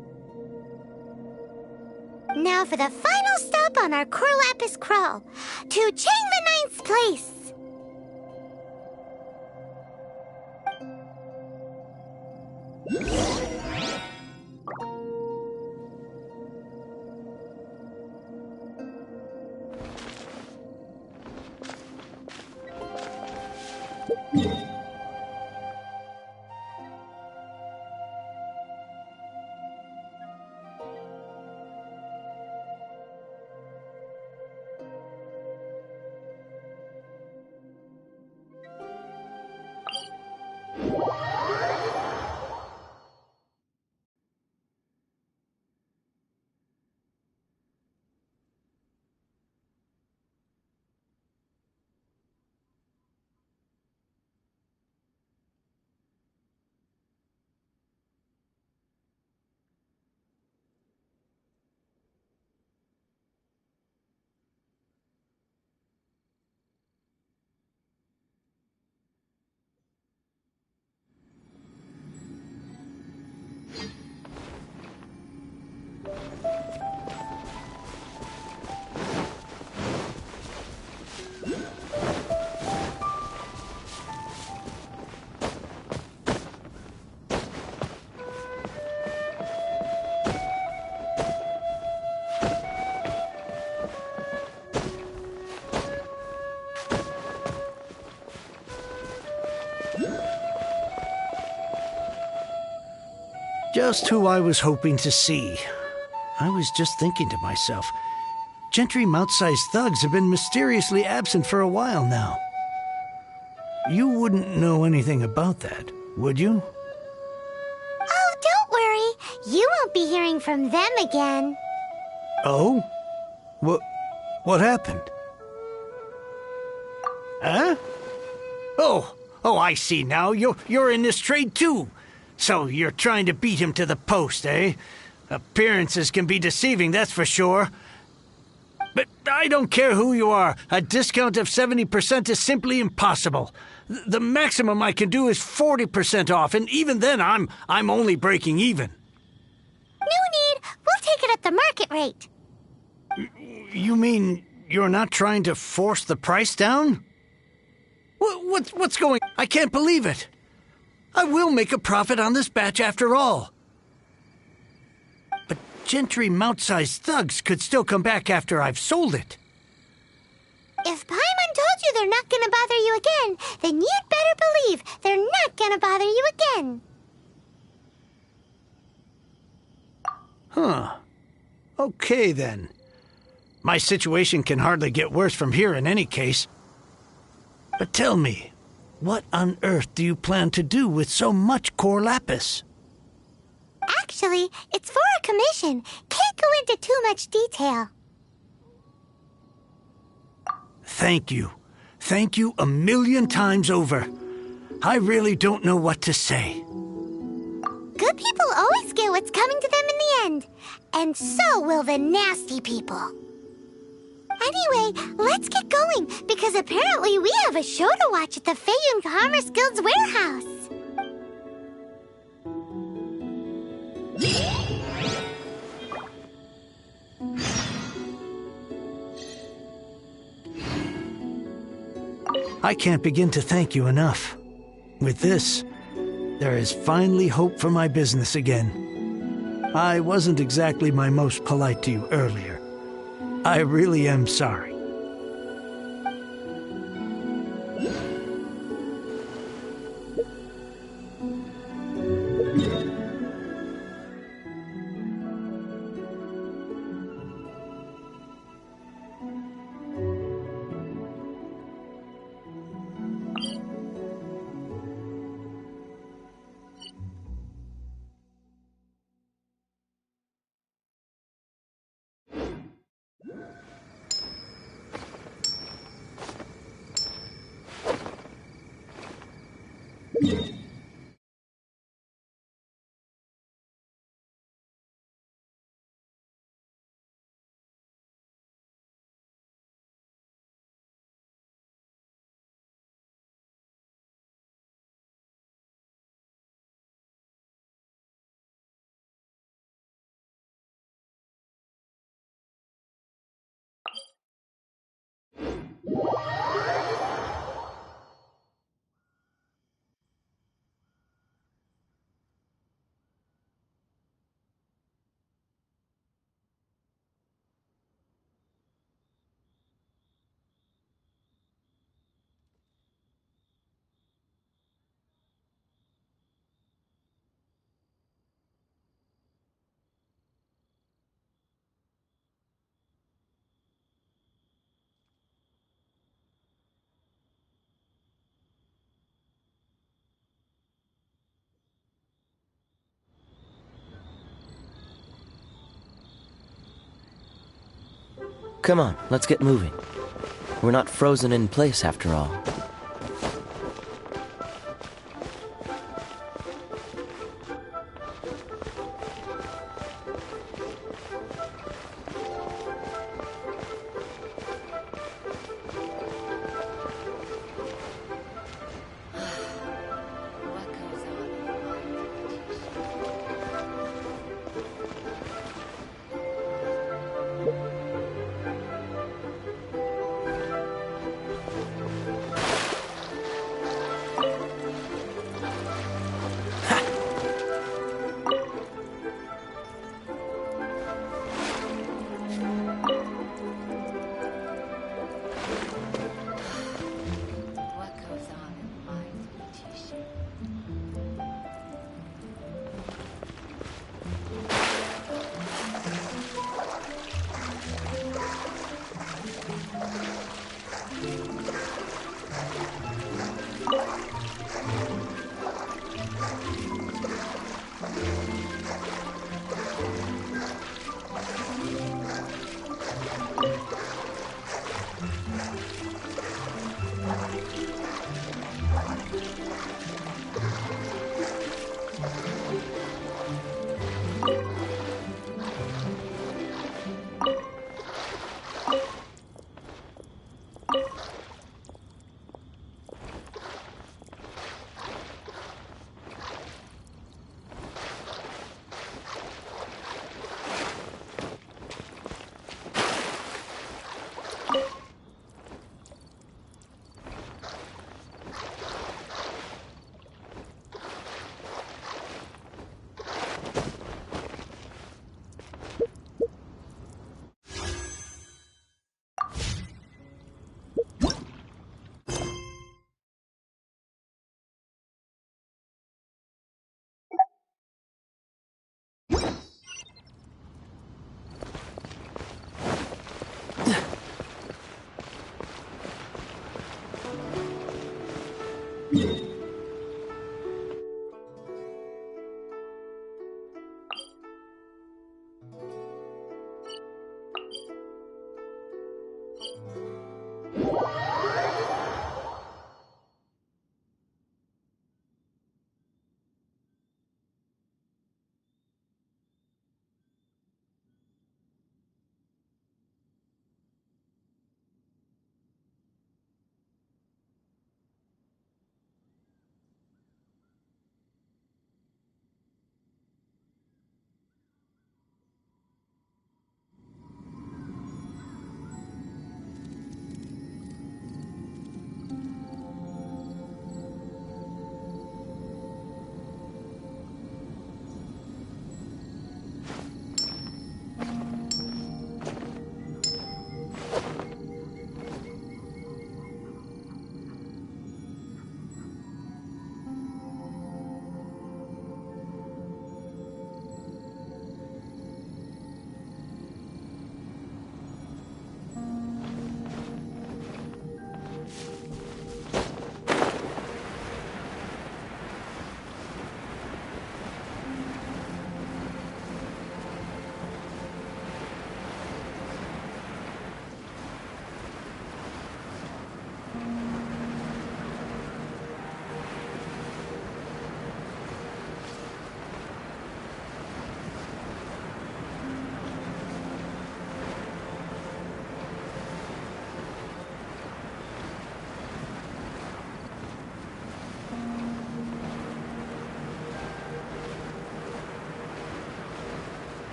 Now for the final stop on our core lapis crawl, to Chang the Ninth's place. Just who I was hoping to see. I was just thinking to myself, Gentry mouth-sized thugs have been mysteriously absent for a while now. You wouldn't know anything about that, would you? Oh, don't worry. You won't be hearing from them again. Oh? What happened? Huh? Oh, I see now. You're in this trade too. So you're trying to beat him to the post, eh? Appearances can be deceiving, that's for sure. But I don't care who you are. A discount of 70% is simply impossible. The maximum I can do is 40% off, and even then I'm only breaking even. No need. We'll take it at the market rate. You mean you're not trying to force the price down? What's going... I can't believe it. I will make a profit on this batch after all. But Gentry mouth-sized thugs could still come back after I've sold it. If Paimon told you they're not gonna bother you again, then you'd better believe they're not gonna bother you again. Huh. Okay, then. My situation can hardly get worse from here in any case. But tell me, what on earth do you plan to do with so much core lapis? Actually, it's for a commission. Can't go into too much detail. Thank you. Thank you 1,000,000 times over. I really don't know what to say. Good people always get what's coming to them in the end. And so will the nasty people. Anyway, let's get going, because apparently we have a show to watch at the Feiyun Commerce Guild's warehouse. I can't begin to thank you enough. With this, there is finally hope for my business again. I wasn't exactly my most polite to you earlier. I really am sorry. Come on, let's get moving. We're not frozen in place after all.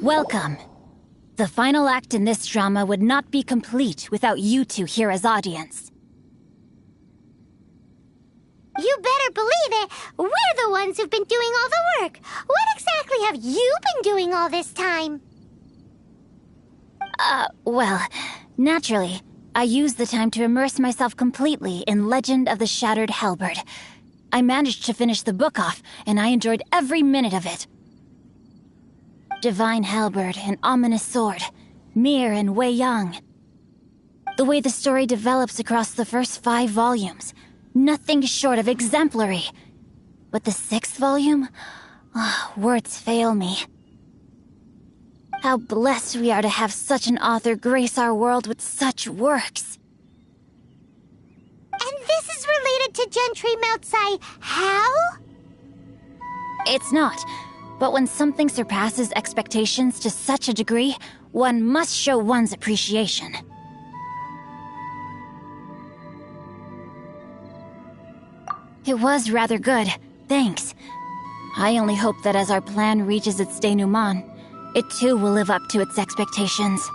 Welcome. The final act in this drama would not be complete without you two here as audience. You better believe it! We're the ones who've been doing all the work! What exactly have you been doing all this time? Well, naturally, I used the time to immerse myself completely in Legend of the Shattered Halberd. I managed to finish the book off, and I enjoyed every minute of it. Divine Halberd, an ominous sword, Mir and Wei Yang. The way the story develops across the first 5 volumes, nothing short of exemplary. But the 6th volume? Words fail me. How blessed we are to have such an author grace our world with such works. And this is related to Gentry Moutsai how? It's not. But when something surpasses expectations to such a degree, one must show one's appreciation. It was rather good, thanks. I only hope that as our plan reaches its denouement, it too will live up to its expectations.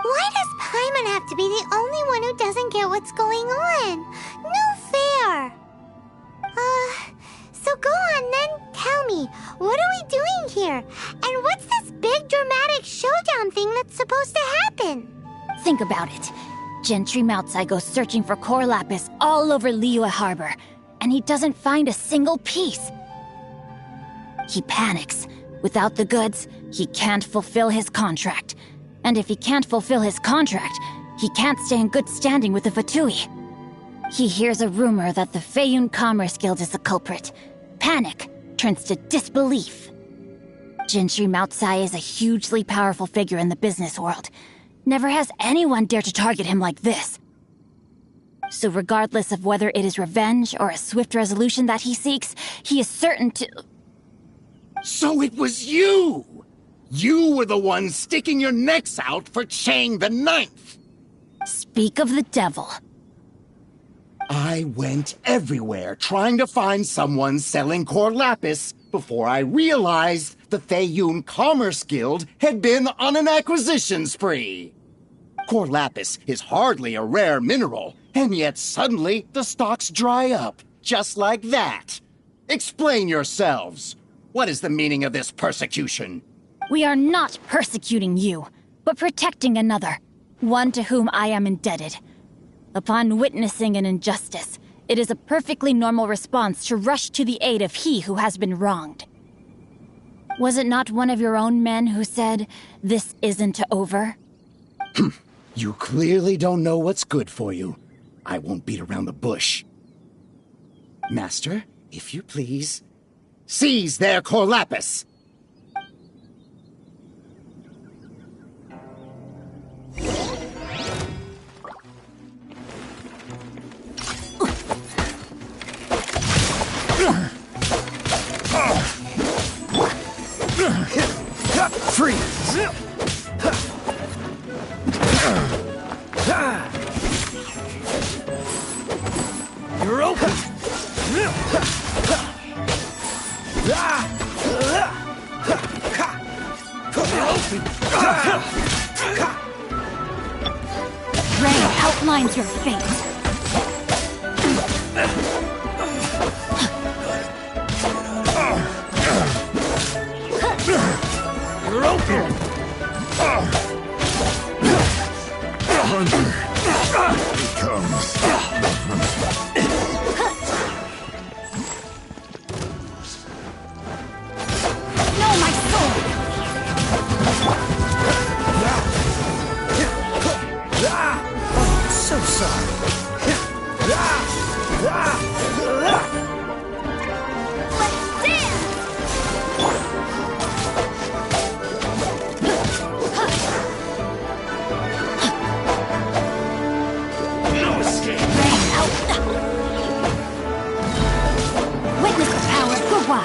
Why does Paimon have to be the only one who doesn't get what's going on? No fair! So go on then, tell me, what are we doing here? And what's this big dramatic showdown thing that's supposed to happen? Think about it. Gentry Moutsai goes searching for core lapis all over Liyue Harbor, and he doesn't find a single piece. He panics. Without the goods, he can't fulfill his contract. And if he can't fulfill his contract, he can't stay in good standing with the Fatui. He hears a rumor that the Feiyun Commerce Guild is the culprit. Panic turns to disbelief. Gentry Moutsai is a hugely powerful figure in the business world. Never has anyone dared to target him like this. So regardless of whether it is revenge or a swift resolution that he seeks, he is certain to... So it was you! You were the one sticking your necks out for Chang the Ninth! Speak of the devil. I went everywhere trying to find someone selling core lapis before I realized the Feiyun Commerce Guild had been on an acquisition spree. Core lapis is hardly a rare mineral, and yet suddenly the stocks dry up, just like that. Explain yourselves. What is the meaning of this persecution? We are not persecuting you. but protecting another, one to whom I am indebted. Upon witnessing an injustice, it is a perfectly normal response to rush to the aid of he who has been wronged. Was it not one of your own men who said, "This isn't over"? You clearly don't know what's good for you. I won't beat around the bush. Master, if you please, seize their Corlapis! Freeze! You're open! Ray outlines your fate. You're open! Hunter becomes... No, my sword! So sorry. Witness the power of Guhua!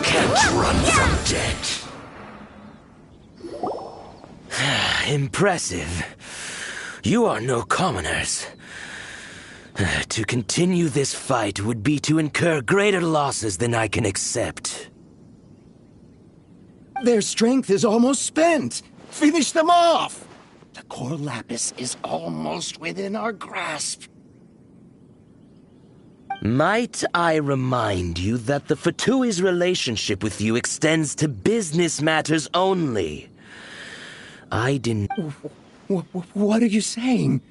Can't run from death. Impressive. You are no commoners. To continue this fight would be to incur greater losses than I can accept. Their strength is almost spent. Finish them off! The Corlapis is almost within our grasp. Might I remind you that the Fatui's relationship with you extends to business matters only? I didn't... What are you saying?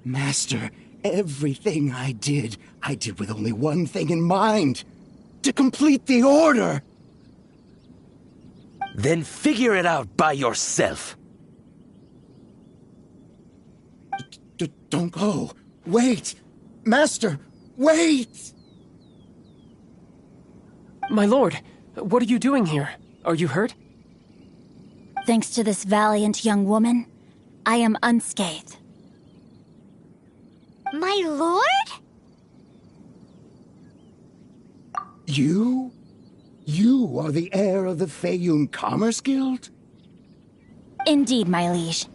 Master, everything I did with only one thing in mind. To complete the order! Then figure it out by yourself. Don't go. Wait! Master, wait! My lord, what are you doing here? Are you hurt? Thanks to this valiant young woman, I am unscathed. My lord? You? You are the heir of the Feiyun Commerce Guild? Indeed, my liege.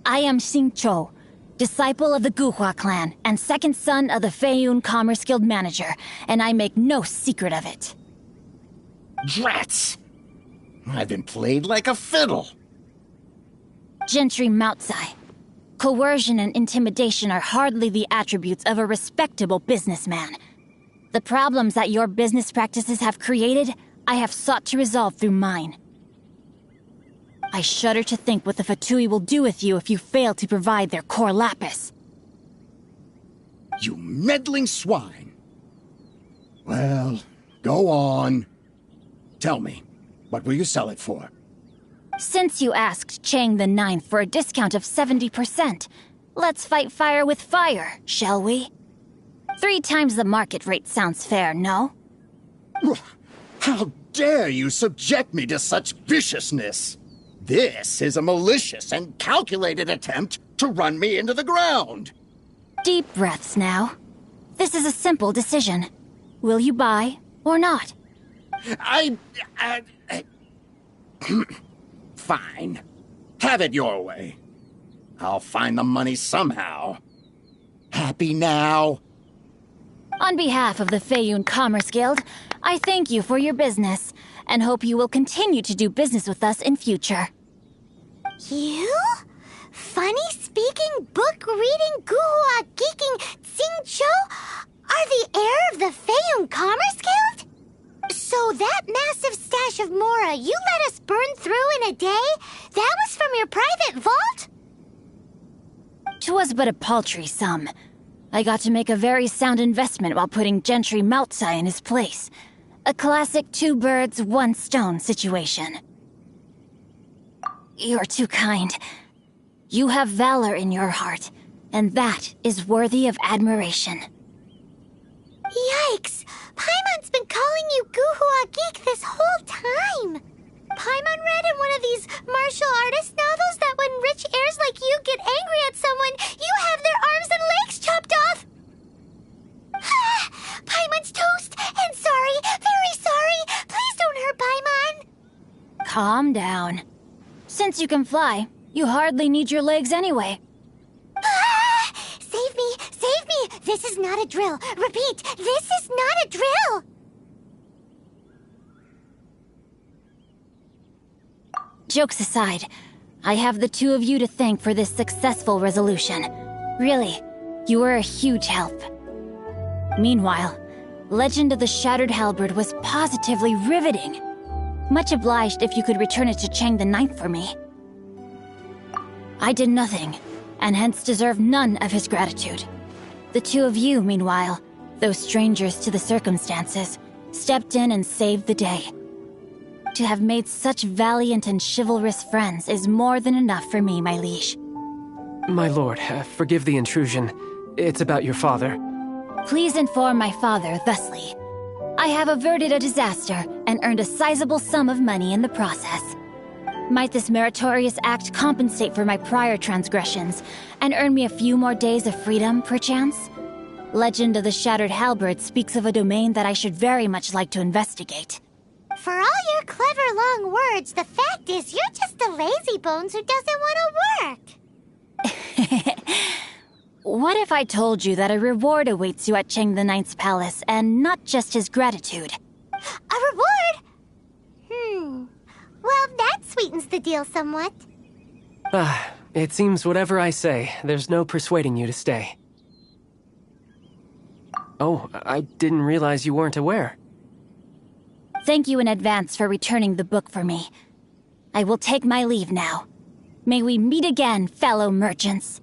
I am Xing Chou, disciple of the Guhua clan and second son of the Feiyun Commerce Guild manager, and I make no secret of it. Drats! I've been played like a fiddle. Gentry Moutsai. Coercion and intimidation are hardly the attributes of a respectable businessman. The problems that your business practices have created, I have sought to resolve through mine. I shudder to think what the Fatui will do with you if you fail to provide their Corlapis. You meddling swine! Well, go on. Tell me, what will you sell it for? Since you asked Chang the Ninth for a discount of 70%, let's fight fire with fire, shall we? 3 times the market rate sounds fair, no? How dare you subject me to such viciousness? This is a malicious and calculated attempt to run me into the ground. Deep breaths now. This is a simple decision. Will you buy or not? Fine. Have it your way. I'll find the money somehow. Happy now? On behalf of the Feiyun Commerce Guild, I thank you for your business, and hope you will continue to do business with us in future. You? Funny-speaking, book-reading, guhua-geeking Xing Chou are the heir of the Feiyun Commerce Guild? So that massive in a day? That was from your private vault? 'Twas but a paltry sum. I got to make a very sound investment while putting Gentry Moutsai in his place. A classic 2 birds, 1 stone situation. You're too kind. You have valor in your heart, and that is worthy of admiration. Yikes! Paimon's been calling you Guhua Geek this whole time! Paimon read in one of these martial artist novels that when rich heirs like you get angry at someone, you have their arms and legs chopped off! Paimon's toast! And sorry, very sorry! Please don't hurt Paimon! Calm down. Since you can fly, you hardly need your legs anyway. Save me! Save me! This is not a drill! Repeat, this is not a drill! Jokes aside, I have the 2 of you to thank for this successful resolution. Really, you were a huge help. Meanwhile, Legend of the Shattered Halberd was positively riveting. Much obliged if you could return it to Chang the Ninth for me. I did nothing, and hence deserve none of his gratitude. The 2 of you, meanwhile, though strangers to the circumstances, stepped in and saved the day. To have made such valiant and chivalrous friends is more than enough for me, my liege. My lord, forgive the intrusion. It's about your father. Please inform my father thusly. I have averted a disaster and earned a sizable sum of money in the process. Might this meritorious act compensate for my prior transgressions and earn me a few more days of freedom, perchance? Legend of the Shattered Halberd speaks of a domain that I should very much like to investigate. For all your clever long words, the fact is you're just a lazy bones who doesn't want to work. What if I told you that a reward awaits you at Chang the Ninth's palace, and not just his gratitude? A reward? Well, that sweetens the deal somewhat. It seems whatever I say, there's no persuading you to stay. Oh, I didn't realize you weren't aware. Thank you in advance for returning the book for me. I will take my leave now. May we meet again, fellow merchants.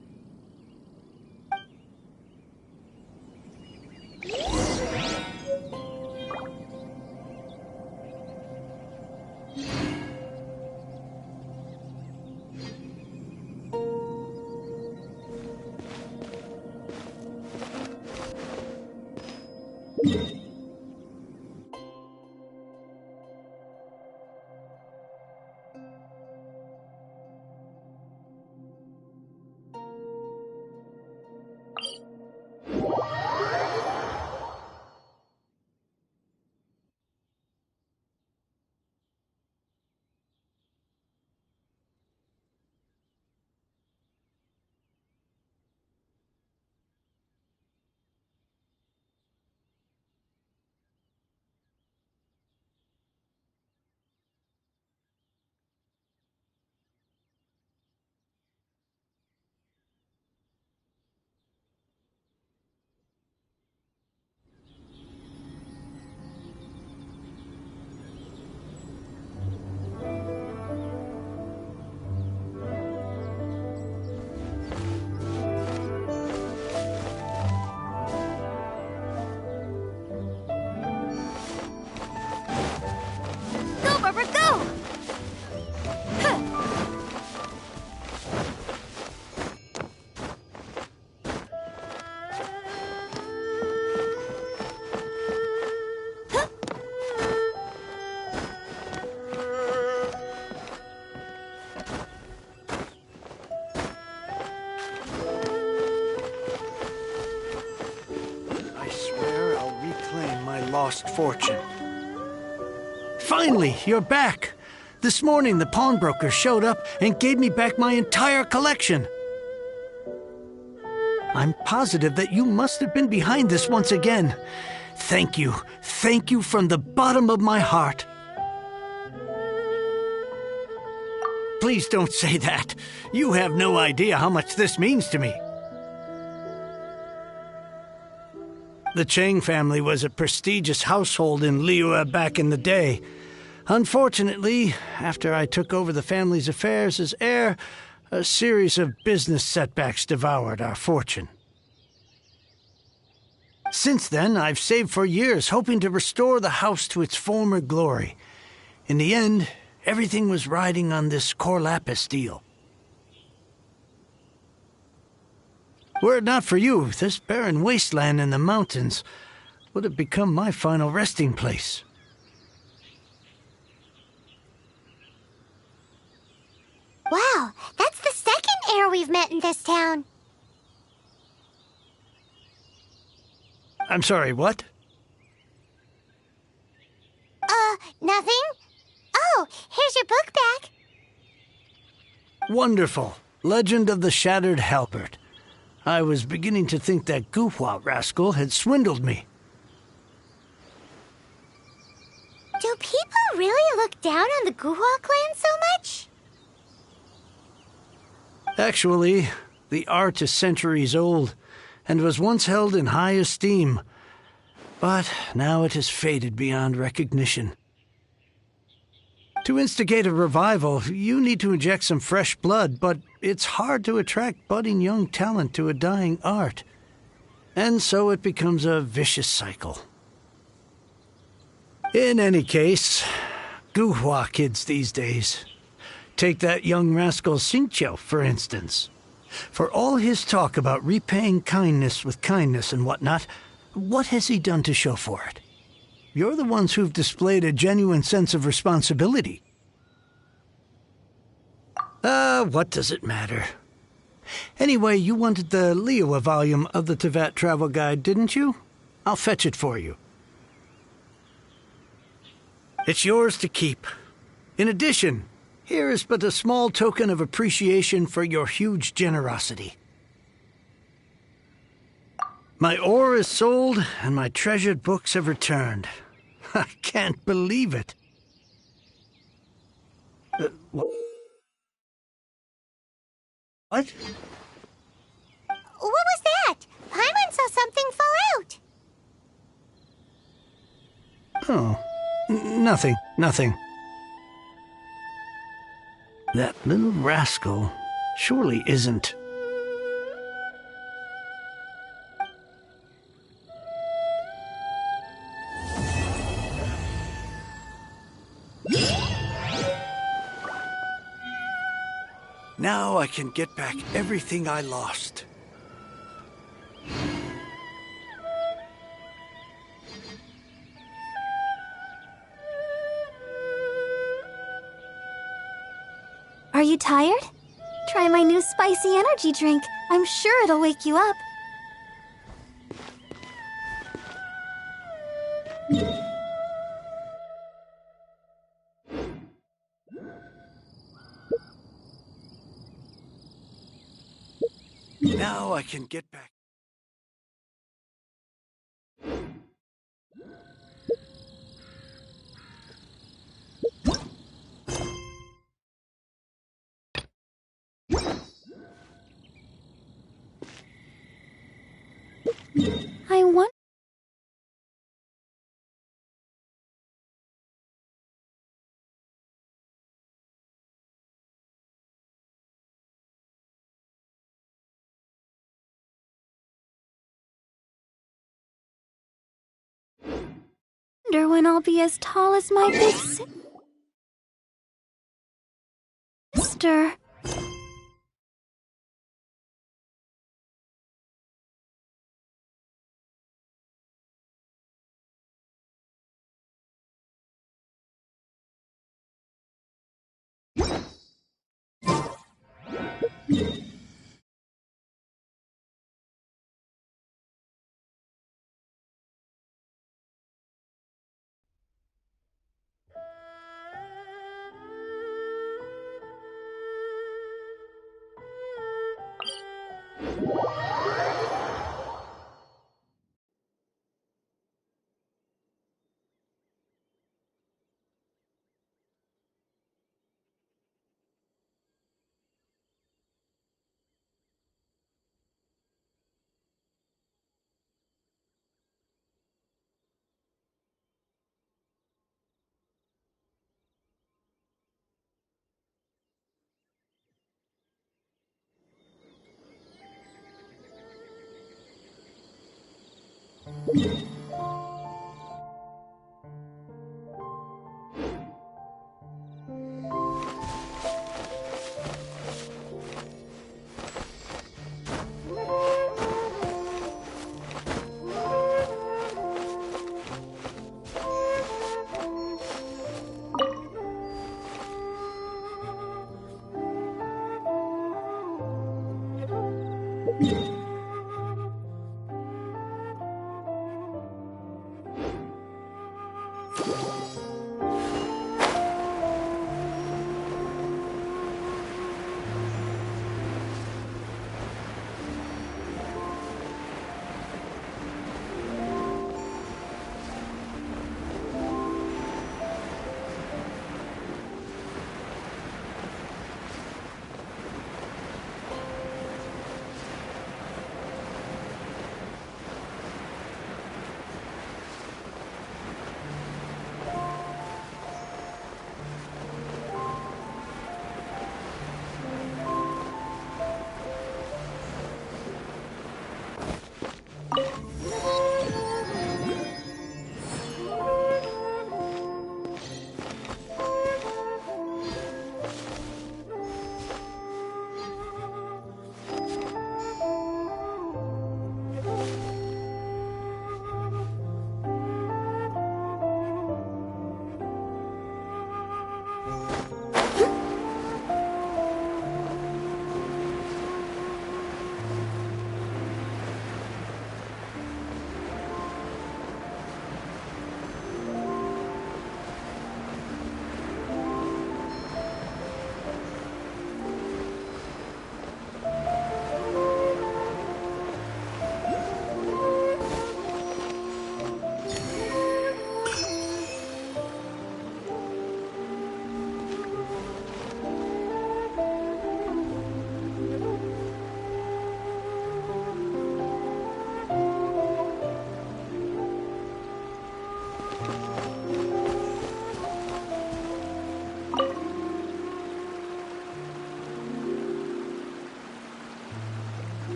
Lost fortune. Finally, you're back. This morning, the pawnbroker showed up and gave me back my entire collection. I'm positive that you must have been behind this once again. Thank you. Thank you from the bottom of my heart. Please don't say that. You have no idea how much this means to me. The Chang family was a prestigious household in Liyue back in the day. Unfortunately, after I took over the family's affairs as heir, a series of business setbacks devoured our fortune. Since then, I've saved for years, hoping to restore the house to its former glory. In the end, everything was riding on this core lapis deal. Were it not for you, this barren wasteland in the mountains would have become my final resting place. Wow, that's the second heir we've met in this town. I'm sorry, what? Nothing? Oh, here's your book back. Wonderful. Legend of the Shattered Halberd. I was beginning to think that Guhua rascal had swindled me. Do people really look down on the Guhua clan so much? Actually, the art is centuries old, and was once held in high esteem. But now it has faded beyond recognition. To instigate a revival, you need to inject some fresh blood, but it's hard to attract budding young talent to a dying art. And so it becomes a vicious cycle. In any case, Guhua kids these days. Take that young rascal Xingqiu, for instance. For all his talk about repaying kindness with kindness and whatnot, what has he done to show for it? You're the ones who've displayed a genuine sense of responsibility. What does it matter? Anyway, you wanted the Liyue volume of the Teyvat travel guide, didn't you? I'll fetch it for you. It's yours to keep. In addition, here is but a small token of appreciation for your huge generosity. My ore is sold, and my treasured books have returned. I can't believe it. What? What was that? Paimon saw something fall out. Oh, nothing. That little rascal surely isn't... Now I can get back everything I lost. Are you tired? Try my new spicy energy drink. I'm sure it'll wake you up. Now I can get back. I wonder when I'll be as tall as my big sister.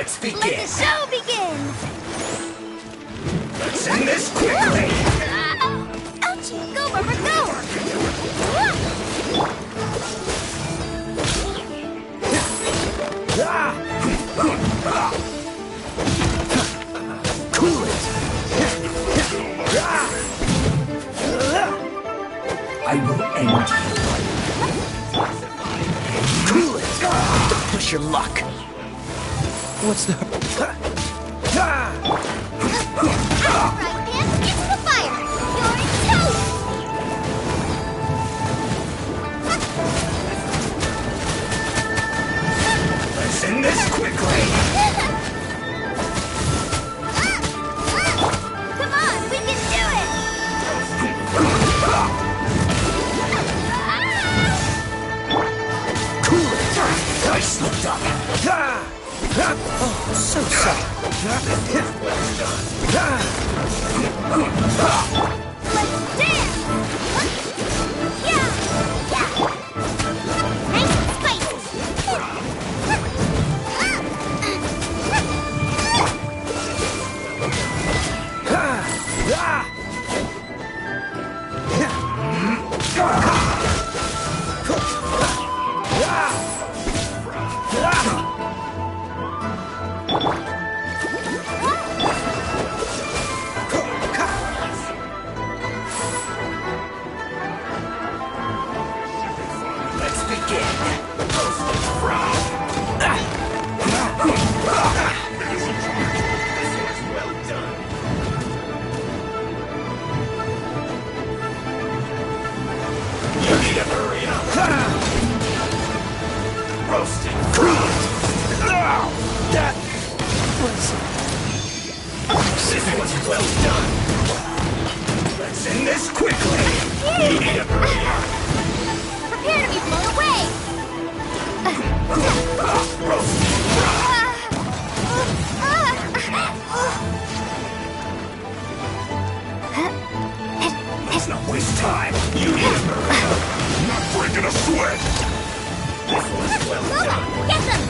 Let's begin. Let the show begin. Let's end this quickly. Ouchie! Go, Barbara, go! Cool it. What's the... Right, man, into the fire! You're toast! Let's end this quickly! Come on, we can do it! Cool it! I slipped up! Oh, so sorry. Let's dance! Yeah! Nice and spicy! Let's begin! Roasted fry! Well done. You need to hurry up! Roasted fry! That was... This was well done! Let's end this quickly! You need to hurry up! Prepare to be blown away! Roasted fry! Let's not waste time! You need to hurry up! Not breaking a sweat! This was well done! Get them!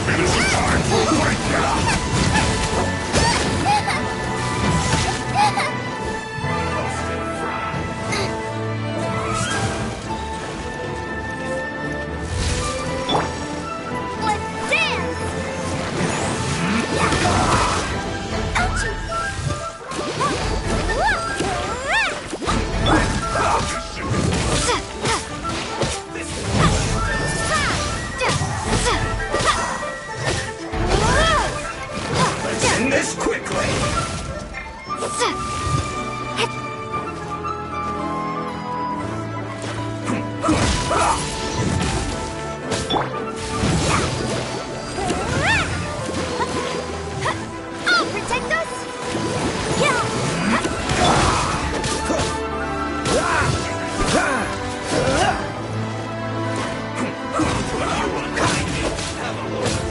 It is time for breakdown! Roasted fry! Let's dance! Let's end this quickly! I'll protect us!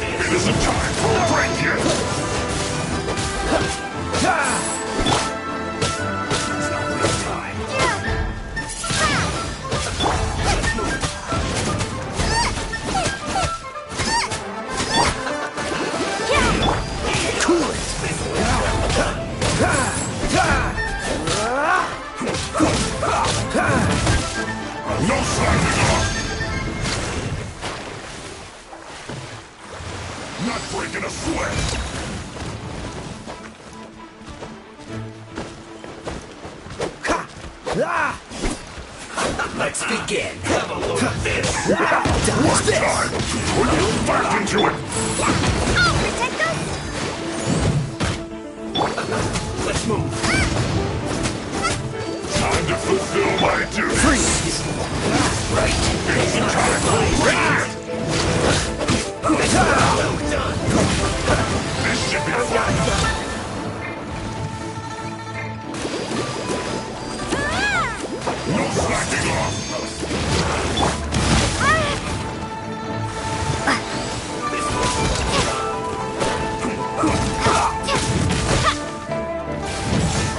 It isn't time for a break yet! It's not waste time! Cool it! No signing off! Not breaking a sweat! Let's begin! Have a look at this! One time! Put you back into it! I'll protect us! Let's move! Time to fulfill my duty! Freeze! Right! It's time for a break! Well done! This should be fun! No slacking off!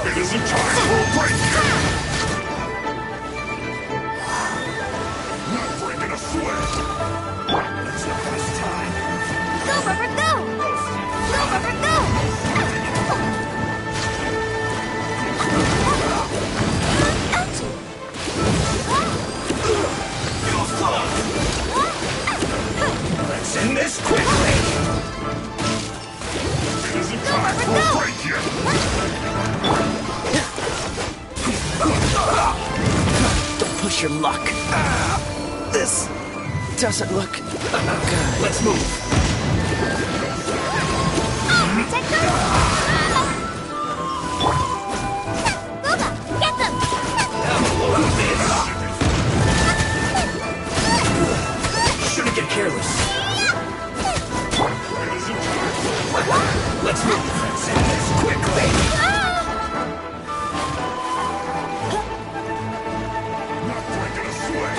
It isn't time for a break yet! Not breaking a sweat! Let's not waste time! Go, Rubber, go! Go, Rubber, go! Let's end this quickly! It isn't time for a break yet! Don't push your luck. This doesn't look good. Let's move. Get them! Have a load of this. Shouldn't get careless. Let's move. Let's end this quickly. Not breaking a sweat.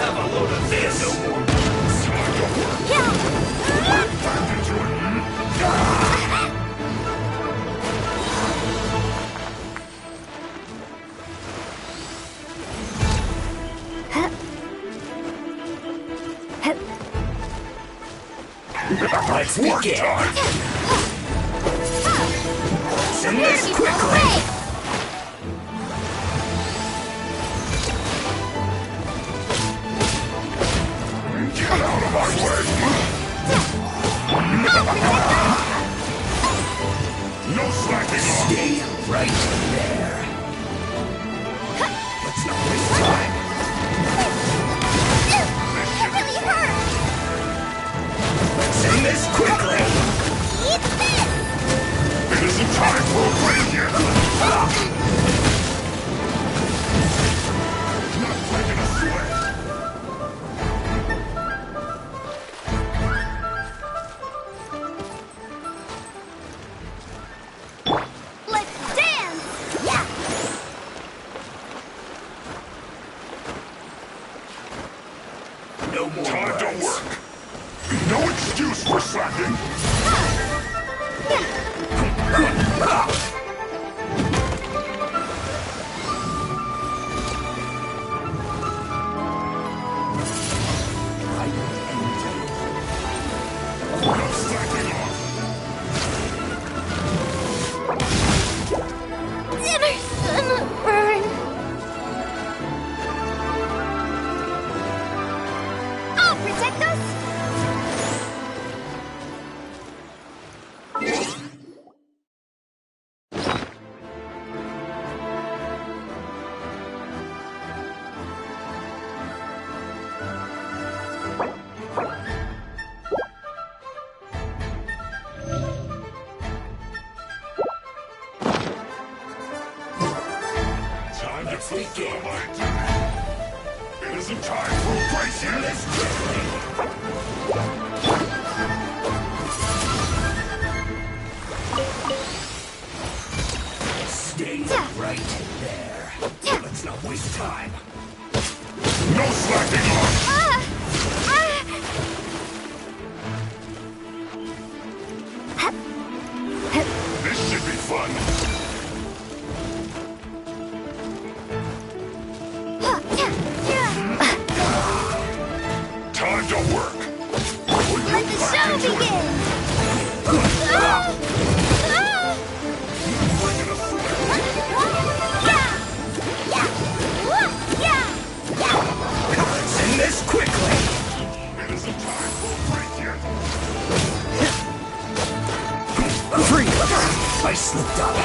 Have a load of this. No more. Let's begin. Send this quickly. Get out of my way! No slacking off! Stay right there. Let's not waste time. That really hurt! Let's end this quickly. Eat this! It isn't time for a break yet. Not breaking a sweat. Let's dance! Yeah! No more time to work. No excuse for slacking. No slacking off. Dinner's gonna burn. I'll protect us! Time to fulfill my duty. It isn't time for a break yet. Let's quickly. Stay right there. Let's not waste time. No slacking off. This should be fun. Time to work. Let the show begin! Let's end this quickly. It isn't time for a break yet. Free. I slipped up.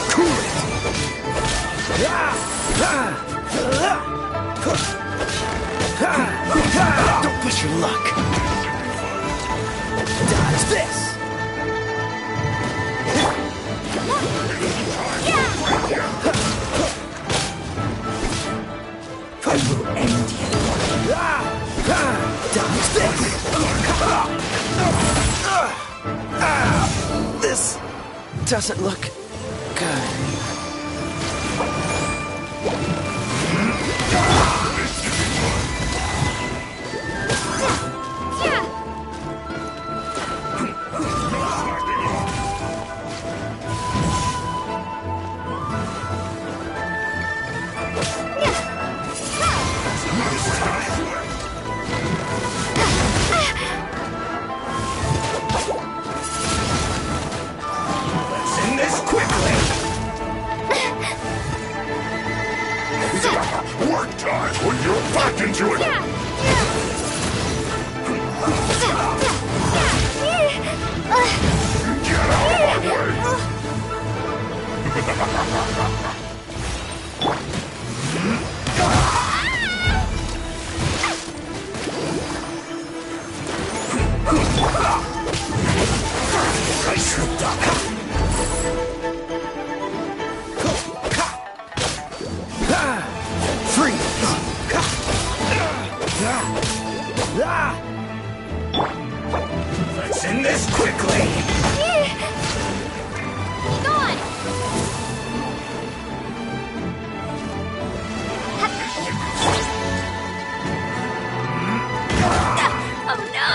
Cool it. Don't push your luck. Dodge this. I will end you. Dodge this. This doesn't look good. Let's end this quickly. Work time. Put your back into it. I tripped up. Let's end this quickly! Gone! Oh no!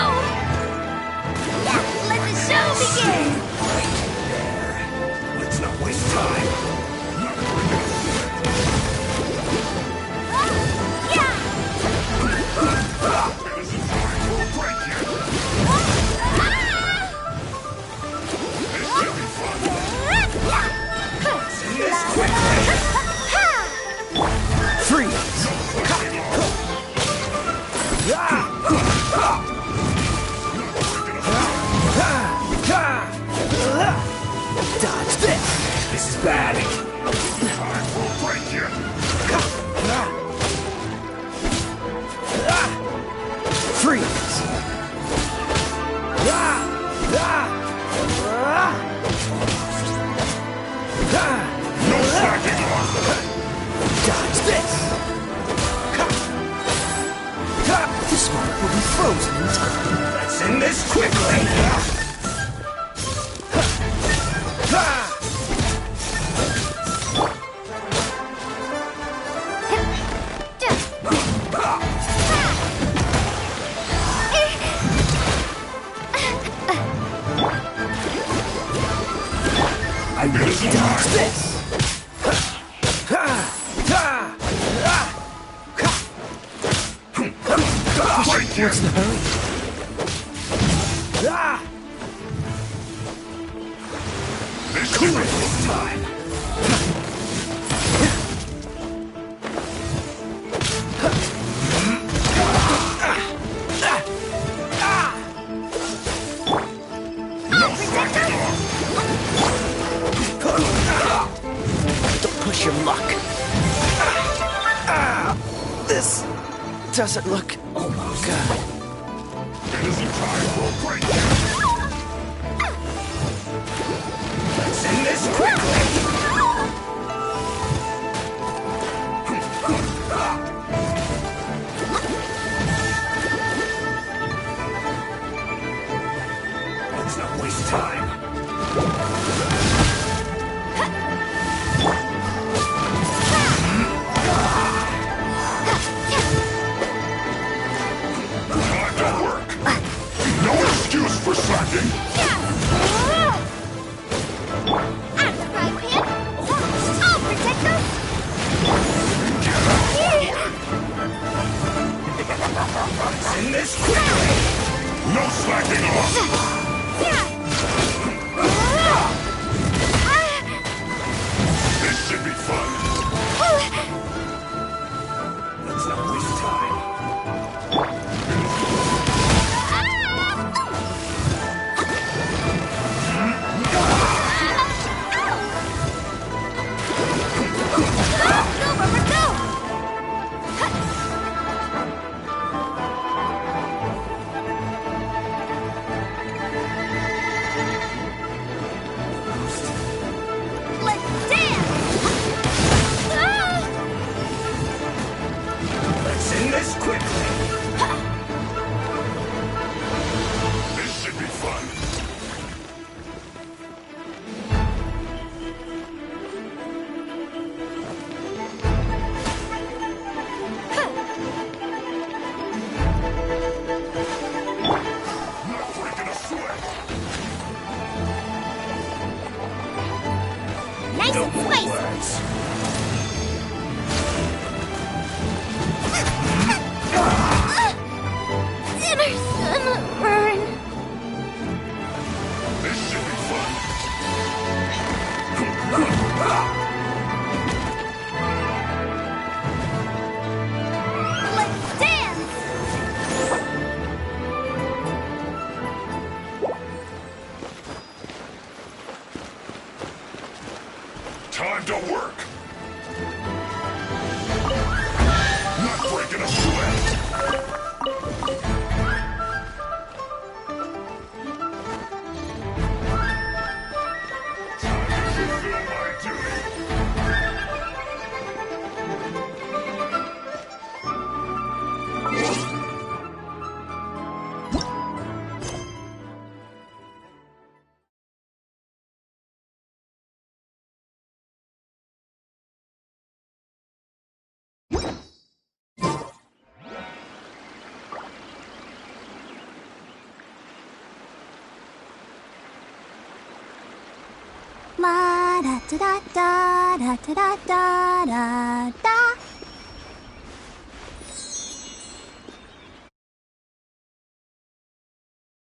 Let the show begin! Right there. Let's not waste time. Dodge this! This is bad. Time will break you. Freeze! No slacking off. Dodge this! This mark will be frozen in time. Let's end this quickly. I will dodge this! What's the hurry? This cool time. No slacking off. Don't push your luck. This doesn't look... Oh my god. It isn't time will break you. Let's end this quickly. Let's not waste time. Time to work. No excuse for slacking. I'll protect them! Let's end this quickly. No slacking off. This should be fun. Let's not waste time. La da da da da da da da da da.